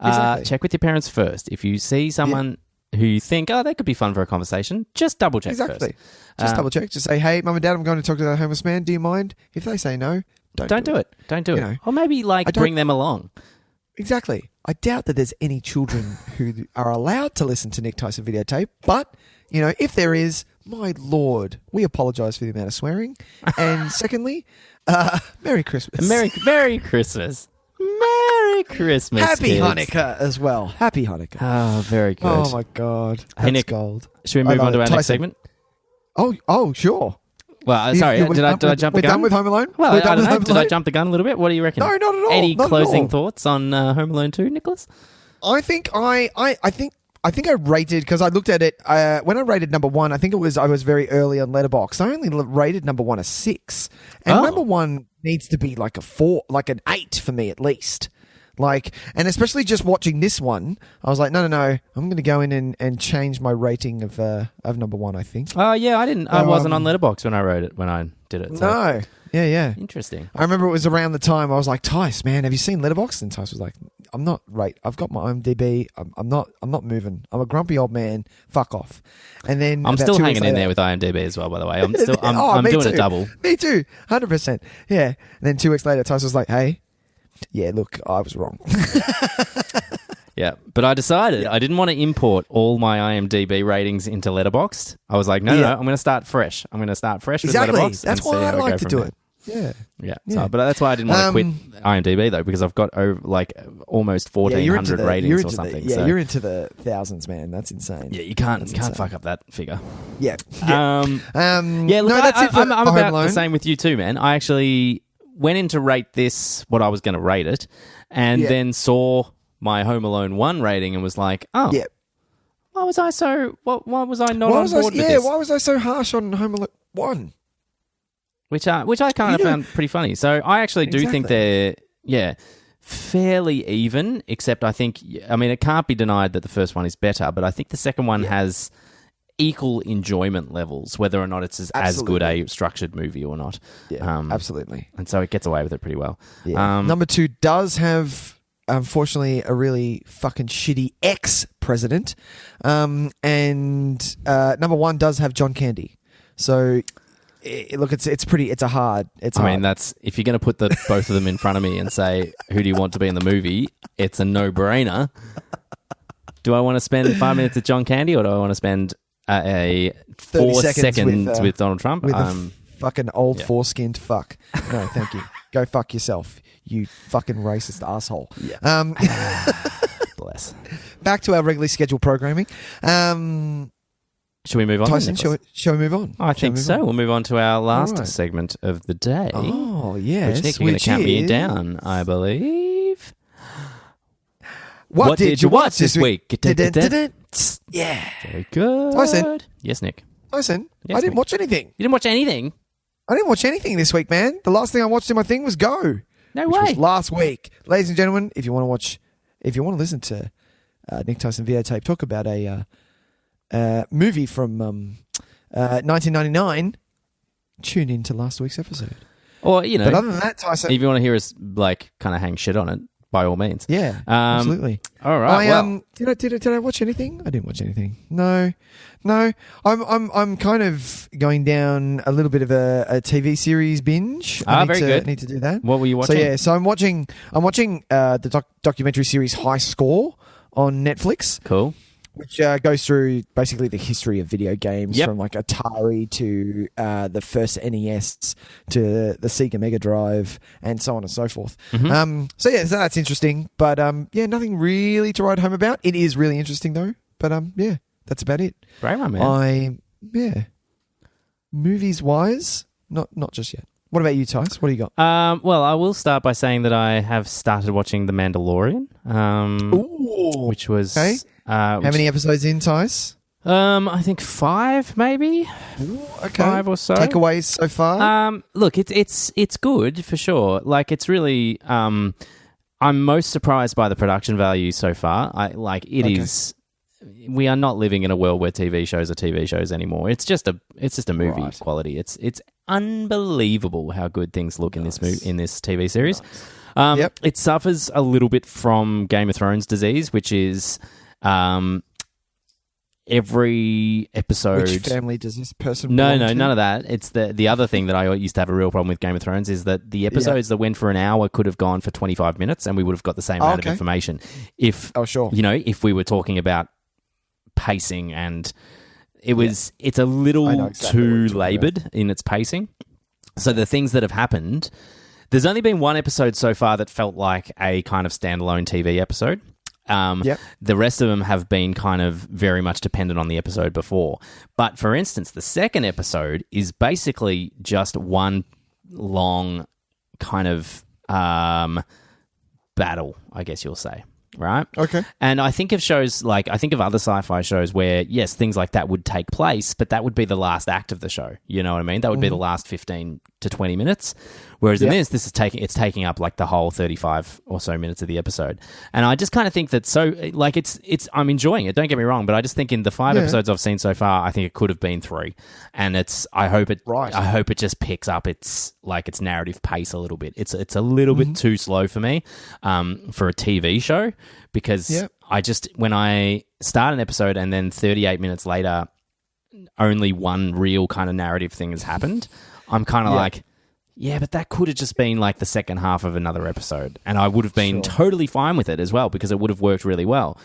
Exactly. Check with your parents first. If you see someone who you think, oh, that could be fun for a conversation, just double check Exactly. first. Just double check. Just say, hey, mum and dad, I'm going to talk to that homeless man. Do you mind? If they say no, Don't do it. Don't do You it. know, Or maybe I like don't- bring them along. Exactly. I doubt that there's any children who are allowed to listen to Nick Tyson videotape, but, you know, if there is, my Lord, we apologise for the amount of swearing. And secondly, Merry Christmas. Merry Christmas. Merry Christmas. Happy kids. Hanukkah as well. Happy Hanukkah. Oh, very good. Oh, my God. That's Hey, Nick, gold. Should we move I on to love our it. next Tyson. segment? Oh, sure. Well, sorry, You- did I jump the we're gun? done with Home Alone? Well, We're I done don't with know. Home Did I Alone? jump the gun a little bit? What do you reckon? No, not at all. Any Not at closing all. thoughts on Home Alone 2, Nicholas? I think I think I rated, because I looked at it when I rated number one. I think I was very early on Letterboxd. I only rated number one a 6, and Oh. number one needs to be like a 4, like an 8 for me at least. Like, and especially just watching this one, I was like, no, I'm going to go in and change my rating of number one. I think. Oh, yeah, I didn't. I wasn't on Letterboxd when I did it. So. No, yeah. Interesting. I remember it was around the time I was like, Tice, man, have you seen Letterboxd? And Tice was like, I'm not right. I've got my IMDb. I'm not moving. I'm a grumpy old man. Fuck off. And then I'm about still 2 weeks hanging in later- there with IMDb as well, by the way. I'm still Oh, I'm me doing too. a double. Me too. 100%. Yeah. And then 2 weeks later, Tice was like, hey, yeah, look, I was wrong. Yeah, but I decided I didn't want to import all my IMDb ratings into Letterboxd. I was like, no, Yeah. I'm going to start fresh. I'm going to start fresh Exactly. with Letterboxd. That's and see why I how we like go to from do there. it. Yeah. Yeah. Yeah. So, but that's why I didn't want to quit IMDb though, because I've got like almost 1,400 ratings or something. Yeah, so. you're into the thousands, man. That's insane. Yeah, you can't insane. fuck up that figure. Yeah. Yeah, look, no, that's it for I'm Home about Alone. the same with you too, man. I actually went in to rate this what I was going to rate it, and Yeah. then saw my Home Alone 1 rating and was like, oh, Yeah. why was I not Why on was board I, with yeah, this? why was I so harsh on Home Alone 1? Which I kind of You know- found pretty funny. So I actually do think Exactly. they're fairly even, except I think it can't be denied that the first one is better, but I think the second one has equal enjoyment levels, whether or not it's as good a structured movie or not. Yeah, absolutely. And so it gets away with it pretty well. Yeah. Number 2 does have, unfortunately, a really fucking shitty ex-president. And number 1 does have John Candy. So, look, it's a hard. That's if you're going to put both of them in front of me and say, who do you want to be in the movie? It's a no-brainer. Do I want to spend 5 minutes with John Candy, or do I want to spend 30 4 seconds seconds with Donald Trump? with a fucking old foreskinned fuck. No, thank you. Go fuck yourself, you fucking racist asshole. Yeah. Bless. Back to our regularly scheduled programming. Should we move on? Tyson, Nicholas? shall we move on? I Shall we think move so. on? We'll move on to our last right. segment of the day. Oh, yes. Which, Nick, you're going to count me is- down, I believe. What did you watch this week? Dun-dun-dun-dun. Yeah. Very good. Tyson. Yes, Nick. Listen, Yes, I didn't Nick. watch anything. You didn't watch anything? I didn't watch anything this week, man. The last thing I watched in my thing was Go. No which way. was last week. Ladies and gentlemen, if you want to listen to Nick Tyson Videotape talk about a movie from 1999, tune in to last week's episode. Or, But other than that, Tyson, if you want to hear us, kind of hang shit on it, by all means. Yeah, absolutely. All right. Did I watch anything? I didn't watch anything. No. I'm kind of going down a little bit of a TV series binge. Very good. I need to do that. What were you watching? So I'm watching the documentary series High Score on Netflix. Cool. Which goes through basically the history of video games from like Atari to the first NES to the Sega Mega Drive and so on and so forth. Mm-hmm. So that's interesting. But nothing really to write home about. It is really interesting though. But that's about it. Great one, man. Movies wise, not just yet. What about you, Tys? What do you got? Well, I will start by saying that I have started watching The Mandalorian, which was... Okay. How many episodes in, Tys? I think 5, maybe. Ooh, okay. 5 or so. Takeaways so far? Look, it's good for sure. Like, it's really. I'm most surprised by the production value so far. It is. We are not living in a world where TV shows are TV shows anymore. It's just a movie quality. It's unbelievable how good things look in this TV series. It suffers a little bit from Game of Thrones disease, which is every episode. Which family does this person No, belong to? none of that. It's the other thing that I used to have a real problem with Game of Thrones is that the episodes that went for an hour could have gone for 25 minutes and we would have got the same amount of information. If if we were talking about pacing and it's a little too laboured in its pacing. So the things that have happened, there's only been one episode so far that felt like a kind of standalone TV episode. The rest of them have been kind of very much dependent on the episode before. But for instance, the second episode is basically just one long kind of battle, I guess you'll say. Right? Okay. And I think of shows I think of other sci-fi shows where, yes, things like that would take place, but that would be the last act of the show. You know what I mean? That would be the last 15 to 20 minutes. Whereas in this is taking up like the whole 35 or so minutes of the episode. And I just kind of think that I'm enjoying it. Don't get me wrong, but I just think in the 5 episodes I've seen so far, I think it could have been 3. And I hope it just picks up its narrative pace a little bit. It's a little bit too slow for me for a TV show because when I start an episode and then 38 minutes later only one real kind of narrative thing has happened, I'm kind of like, yeah, but that could have just been like the second half of another episode, and I would have been totally fine with it as well because it would have worked really well.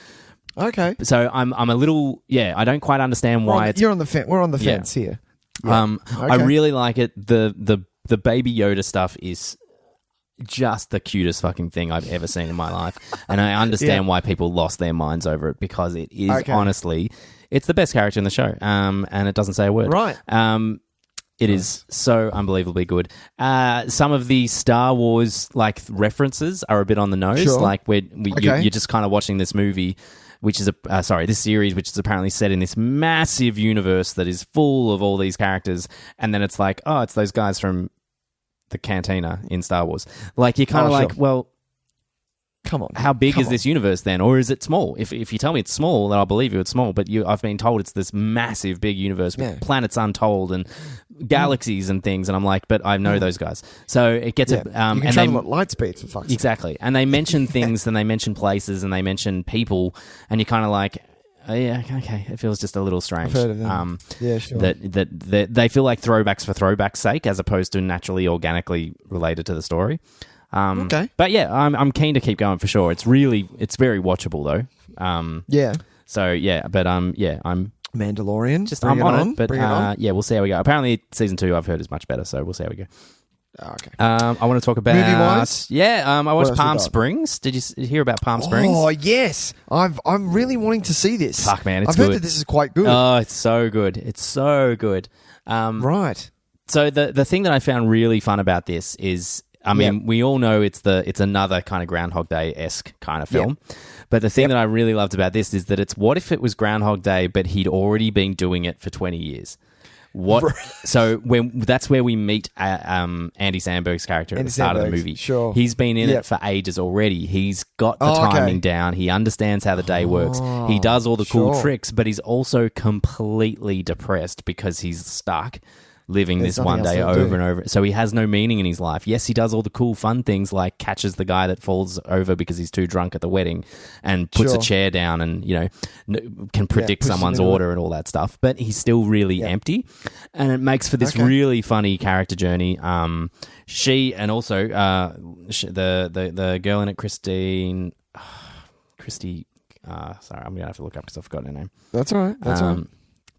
Okay, so I'm a little I don't quite understand why you're on the fence. We're on the fence here. Yeah. I really like it. The Baby Yoda stuff is just the cutest fucking thing I've ever seen in my life, and I understand why people lost their minds over it because it is honestly, it's the best character in the show, and it doesn't say a word. Right. It is so unbelievably good. Some of the Star Wars references are a bit on the nose. Sure. Like you're just kind of watching this movie, which is this series, which is apparently set in this massive universe that is full of all these characters, and then it's like, oh, it's those guys from the Cantina in Star Wars. Like you're kind of well. Come on. How big is this universe then? Or is it small? If you tell me it's small, then I'll believe you it's small. But I've been told it's this massive, big universe with planets untold and galaxies and things. And I'm like, but I know those guys. So it gets you can travel at light speed for fuck's sake. Exactly. And they mention things and they mention places and they mention people. And you're kind of like, oh, yeah, okay. It feels just a little strange. I've heard of them. Sure. That they feel like throwbacks for throwback's sake as opposed to naturally, organically related to the story. Okay. But yeah, I'm keen to keep going for sure. It's very watchable though. Yeah. So yeah, but I'm Mandalorian. I'm on it. But we'll see how we go. Apparently, season 2 I've heard is much better. So we'll see how we go. Oh, okay. I want to talk about movie-wise. Yeah. I watched else Palm Springs. Did you hear about Palm Springs? Oh yes, I'm really wanting to see this. Fuck man, it's I've good. heard that this is quite good. Oh, it's so good. It's so good. Right. So the thing that I found really fun about this is, I mean, we all know it's another kind of Groundhog Day-esque kind of film. Yep. But the thing that I really loved about this is that it's what if it was Groundhog Day, but he'd already been doing it for 20 years. So that's where we meet Andy Samberg's character at the start of the movie. Sure. He's been in it for ages already. He's got the timing down. He understands how the day works. He does all the cool tricks, but he's also completely depressed because he's stuck. living There's this one nothing day else to over do. and over. So he has no meaning in his life. Yes, he does all the cool, fun things like catches the guy that falls over because he's too drunk at the wedding and puts a Sure. chair down and, can predict pushes him someone's into it. order and all that stuff. But he's still really empty. And it makes for this really funny character journey. She and also the girl in it, Christy. Sorry, I'm gonna have to look up because I've forgotten her name. That's all right. That's all right.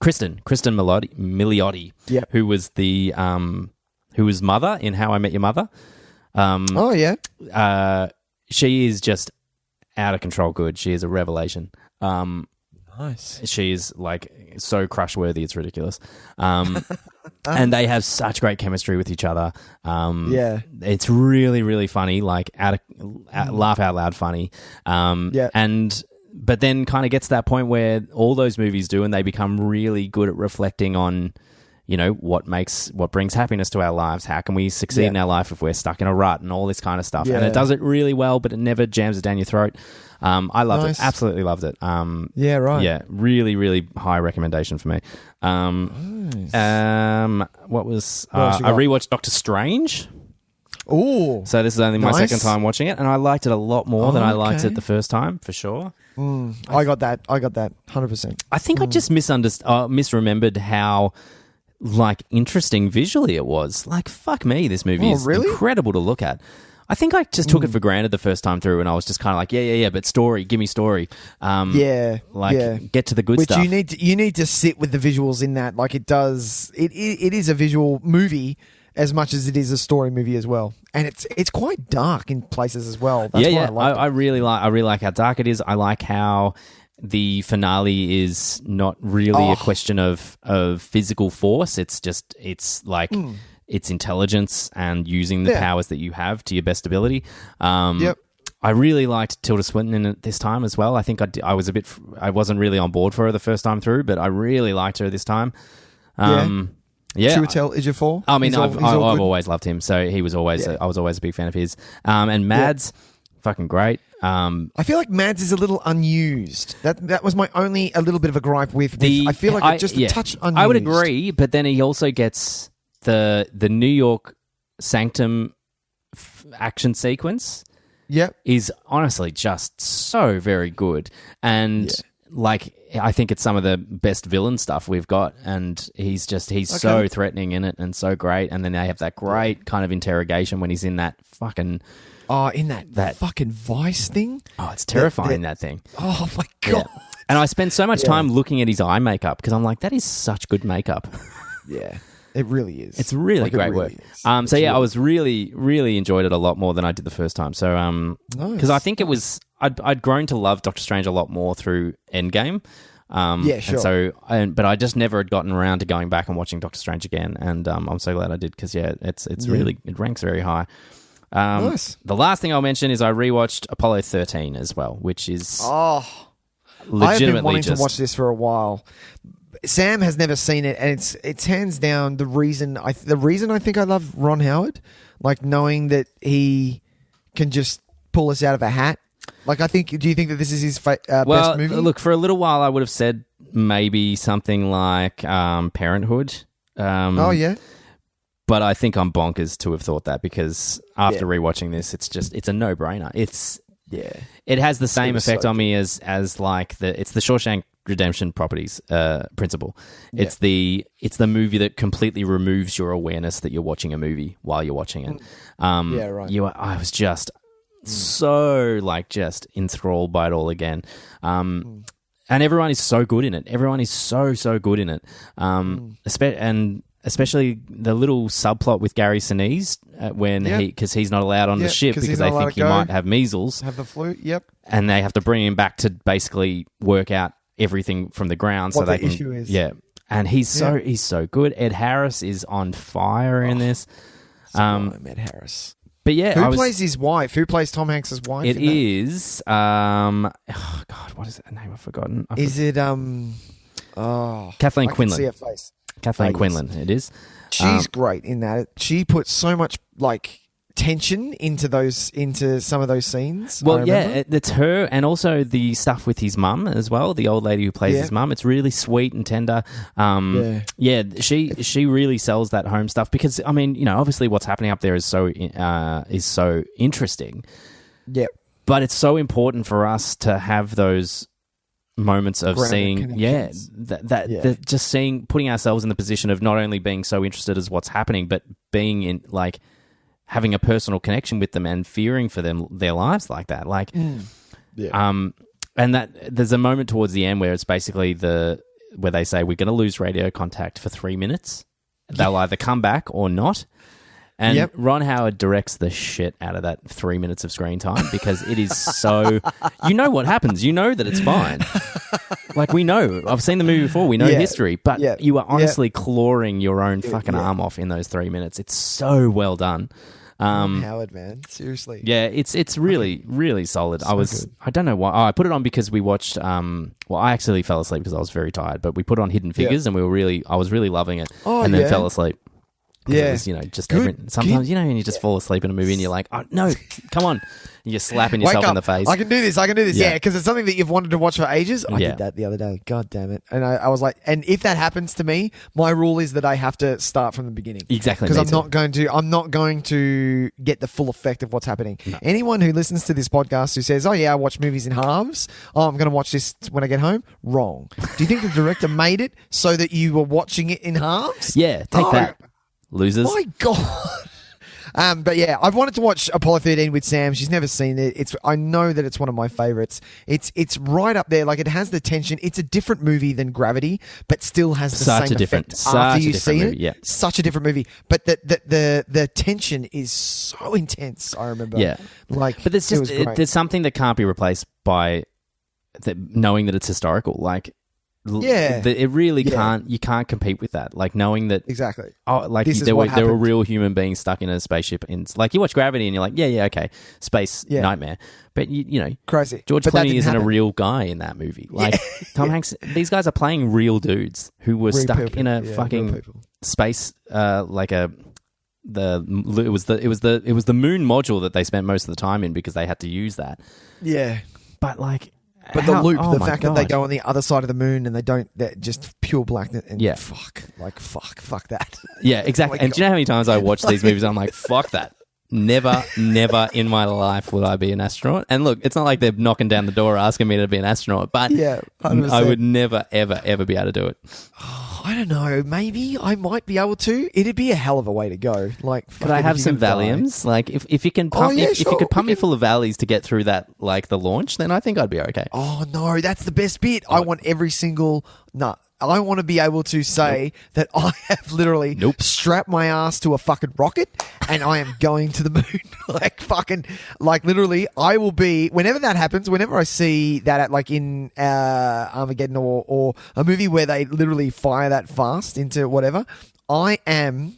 Kristen Milioti, Yep. who was who was mother in How I Met Your Mother. Oh yeah. She is just out of control good. She is a revelation. Nice. She is like so crush worthy. It's ridiculous. And they have such great chemistry with each other. Yeah. It's really, really funny. Like laugh out loud funny. But then kind of gets to that point where all those movies do, and they become really good at reflecting on, what brings happiness to our lives. How can we succeed in our life if we're stuck in a rut and all this kind of stuff? Yeah. And it does it really well, but it never jams it down your throat. I loved it. Absolutely loved it. Yeah, right. Yeah, really, really high recommendation for me. What was else you I got? rewatched Doctor Strange. Ooh. So this is only my Nice. second time watching it, and I liked it a lot more than I liked Okay. it the first time, for sure. I got that. 100%. I think I just misremembered how interesting visually it was. Like, fuck me, this movie is really? incredible to look at. I think I just took it for granted the first time through, and I was just kind of like, yeah, but story, give me story. Get to the good Which stuff. you need to sit with the visuals in that. Like it does. It is a visual movie as much as it is a story movie as well, and it's quite dark in places as well. That's why I really like how dark it is. I like how the finale is not really a question of physical force. It's intelligence and using the powers that you have to your best ability. I really liked Tilda Swinton in it this time as well. I think I wasn't really on board for her the first time through, but I really liked her this time. Yeah. Chiwetel Ejiofor. I mean, I've I've always loved him, so he was always I was always a big fan of his. And Mads, fucking great. I feel like Mads is a little unused. That was a little bit of a gripe with I feel like it's just a touch unused. I would agree, but then he also gets the New York Sanctum action sequence. Yep. Is honestly just so very good, and I think it's some of the best villain stuff we've got, and he's so threatening in it and so great. And then they have that great kind of interrogation when he's in that fucking that fucking vice thing. Oh, it's terrifying, that thing. Oh my god! Yeah. And I spend so much time looking at his eye makeup because I'm like, that is such good makeup. Yeah, it really is. It's really great work. I was really, really enjoyed it a lot more than I did the first time. So, because I think it was, I'd grown to love Doctor Strange a lot more through Endgame. Sure. And but I just never had gotten around to going back and watching Doctor Strange again. And I'm so glad I did because it's really, it ranks very high. Nice. The last thing I'll mention is I rewatched Apollo 13 as well, which is legitimately I have been wanting to watch this for a while. Sam has never seen it, and it's hands down the reason I think I love Ron Howard, like knowing that he can just pull us out of a hat. Like, do you think that this is his best movie? Look, for a little while I would have said maybe something like Parenthood. Oh yeah. But I think I'm bonkers to have thought that because after rewatching this, it's a no-brainer. It has the same effect on me as like it's the Shawshank Redemption properties principle. Yeah. It's the movie that completely removes your awareness that you're watching a movie while you're watching it. Right. I was just so just enthralled by it all again. And everyone is so good in it. Everyone is so good in it. Especially the little subplot with Gary Sinise because he's not allowed on the ship because they think he might have measles, have the flu. Yep. And they have to bring him back to basically work out everything from the ground What so they the can. issue is. Yeah, and he's so good. Ed Harris is on fire in this. Ed Harris. But yeah, who plays his wife? Who plays Tom Hanks' wife? It is. God, what is that name? I've forgotten. Is it Kathleen I can Quinlan. see her face. Kathleen Yes. Quinlan. It is. She's great in that. She puts so much tension into some of those scenes. Well, yeah, it's her, and also the stuff with his mum as well. The old lady who plays his mum. It's really sweet and tender. She really sells that home stuff because I mean, obviously what's happening up there is so interesting. Yeah, but it's so important for us to have those moments of seeing, just seeing, putting ourselves in the position of not only being so interested as what's happening, but being in having a personal connection with them and fearing for them, their lives like that. And that there's a moment towards the end where it's basically where they say we're going to lose radio contact for 3 minutes. They'll either come back or not. And Ron Howard directs the shit out of that 3 minutes of screen time because it is so... You know what happens. You know that it's fine. We know. I've seen the movie before. We know history. But you are honestly clawing your own fucking arm off in those 3 minutes. It's so well done. Howard, man. Seriously. Yeah, it's really, really solid. I don't know why. I put it on because we watched... I actually fell asleep because I was very tired. But we put on Hidden Figures and I was really loving it. And then fell asleep. Yeah, it was, just sometimes when you just fall asleep in a movie and you're like, oh no, come on, and you're slapping yourself in the face. I can do this. Yeah, because it's something that you've wanted to watch for ages. I did that the other day. God damn it! And I was like, and if that happens to me, my rule is that I have to start from the beginning. Exactly, because I'm not going to get the full effect of what's happening. No. Anyone who listens to this podcast who says, "Oh yeah, I watch movies in halves. Oh, I'm going to watch this when I get home," wrong. Do you think the director made it so that you were watching it in halves? Yeah, take that. Losers. My God. But yeah, I've wanted to watch Apollo 13 with Sam. She's never seen it. I know that it's one of my favorites. It's right up there. It has the tension. It's a different movie than Gravity, but still has the same effect after you see it. Yeah. Such a different movie. But the tension is so intense, I remember. Yeah. But there's something that can't be replaced by knowing that it's historical. It really can't. You can't compete with that. Knowing that exactly. Oh, there were real human beings stuck in a spaceship. You watch Gravity and you're like, okay, space nightmare. But crazy. George Clooney isn't a real guy in that movie. Tom Hanks. These guys are playing real dudes who were stuck in a fucking space. It was the moon module that they spent most of the time in because they had to use that. Yeah, but the loop, the fact that they go on the other side of the moon and they're just pure blackness. And fuck that. Yeah, exactly. And do you know how many times I watch these movies? I'm like, fuck that. Never in my life will I be an astronaut. And look, it's not like they're knocking down the door asking me to be an astronaut, but 100%. I would never, ever, ever be able to do it. I don't know. Maybe I might be able to. It'd be a hell of a way to go. Could I have some Valiums? If you can pump, if you could pump me full of Valleys to get through that, the launch, then I think I'd be okay. Oh no, that's the best bit. I want every single I want to be able to say that I have literally strapped my ass to a fucking rocket and I am going to the moon. Literally, I will be, whenever that happens, whenever I see that at in Armageddon or a movie where they literally fire that fast into whatever, I am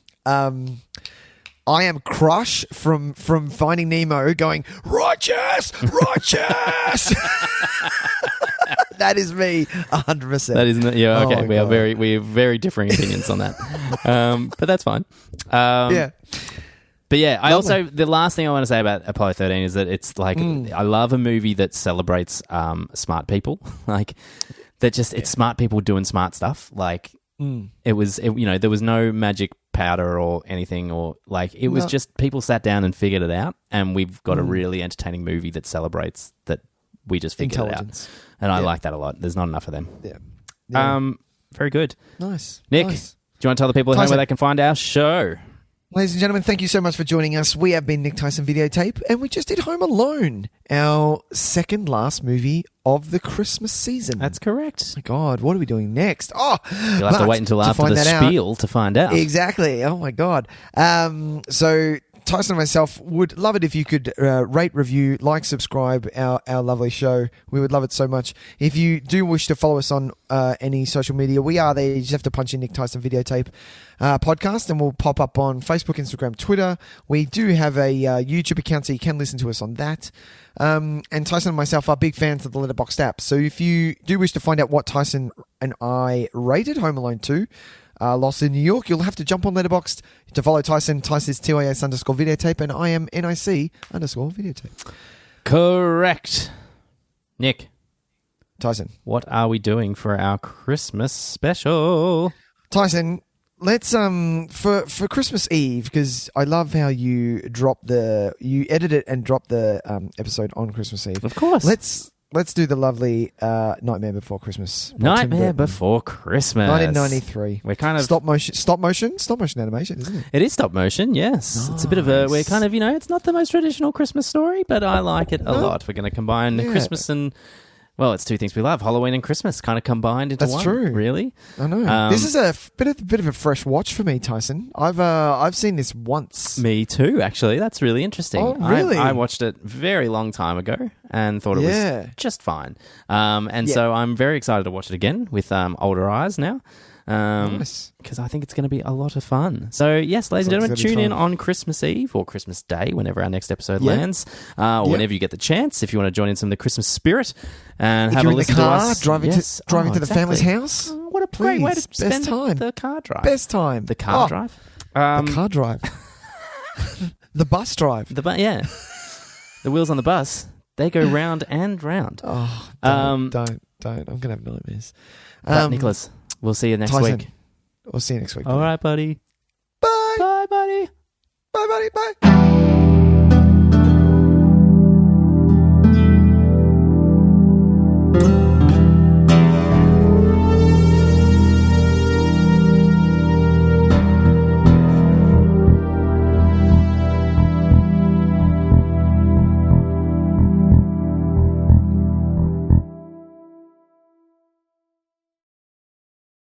Crush from Finding Nemo going, righteous! That is me, 100%. That isn't it? Yeah, okay. We have very differing opinions on that. But that's fine. But yeah, the last thing I want to say about Apollo 13 is that it's I love a movie that celebrates smart people. It's smart people doing smart stuff. There was no magic powder or anything, or it was just people sat down and figured it out, and we've got a really entertaining movie that celebrates that we just figured it out. And I like that a lot. There's not enough of them. Yeah. Very good. Nice. Nick, do you want to tell the people at home where they can find our show? Ladies and gentlemen, thank you so much for joining us. We have been Nick Tyson Videotape, and we just did Home Alone, our second last movie of the Christmas season. That's correct. Oh my God, what are we doing next? Oh, you'll have to wait until after the spiel to find out. Exactly. Oh my God. So Tyson and myself would love it if you could rate, review, subscribe our lovely show. We would love it so much. If you do wish to follow us on any social media, we are there. You just have to punch in Nick Tyson Videotape podcast and we'll pop up on Facebook, Instagram, Twitter. We do have a YouTube account, so you can listen to us on that. And Tyson and myself are big fans of the Letterboxd app. So if you do wish to find out what Tyson and I rated Home Alone 2, Lost in New York, you'll have to jump on Letterboxd to follow Tyson. Tyson is TYS_videotape, and I am NIC_videotape. Correct. Nick, Tyson. what are we doing for our Christmas special? Tyson, let's for Christmas Eve, because I love how you edit it and drop the episode on Christmas Eve. Of course. Let's do the lovely Nightmare Before Christmas. Nightmare Before Christmas. 1993. We're kind of stop motion animation, isn't it? It is stop motion, yes. Nice. It's a bit of a, we're kind of, it's not the most traditional Christmas story, but I like it a lot. We're going to combine Christmas and, well, it's two things we love, Halloween and Christmas, kind of combined into one. That's true. Really? I know. This is a bit of a fresh watch for me, Tyson. I've seen this once. Me too, actually. That's really interesting. Oh, really? I watched it very long time ago and thought it was just fine. So I'm very excited to watch it again with older eyes now. Nice. Because I think it's going to be a lot of fun. So, yes, ladies and gentlemen, tune in on Christmas Eve or Christmas Day, whenever our next episode lands, or whenever you get the chance, if you want to join in some of the Christmas spirit and have a listen to us. Driving to the family's house. What a great way to spend the car drive. Best time. The car drive? The car drive. The bus drive. The wheels on the bus, they go round and round. Oh, don't. I'm going to have nightmares. But Nicholas, we'll see you next Tyson, week. We'll see you next week. All right, buddy. Bye. Bye, buddy. Bye, buddy. Bye.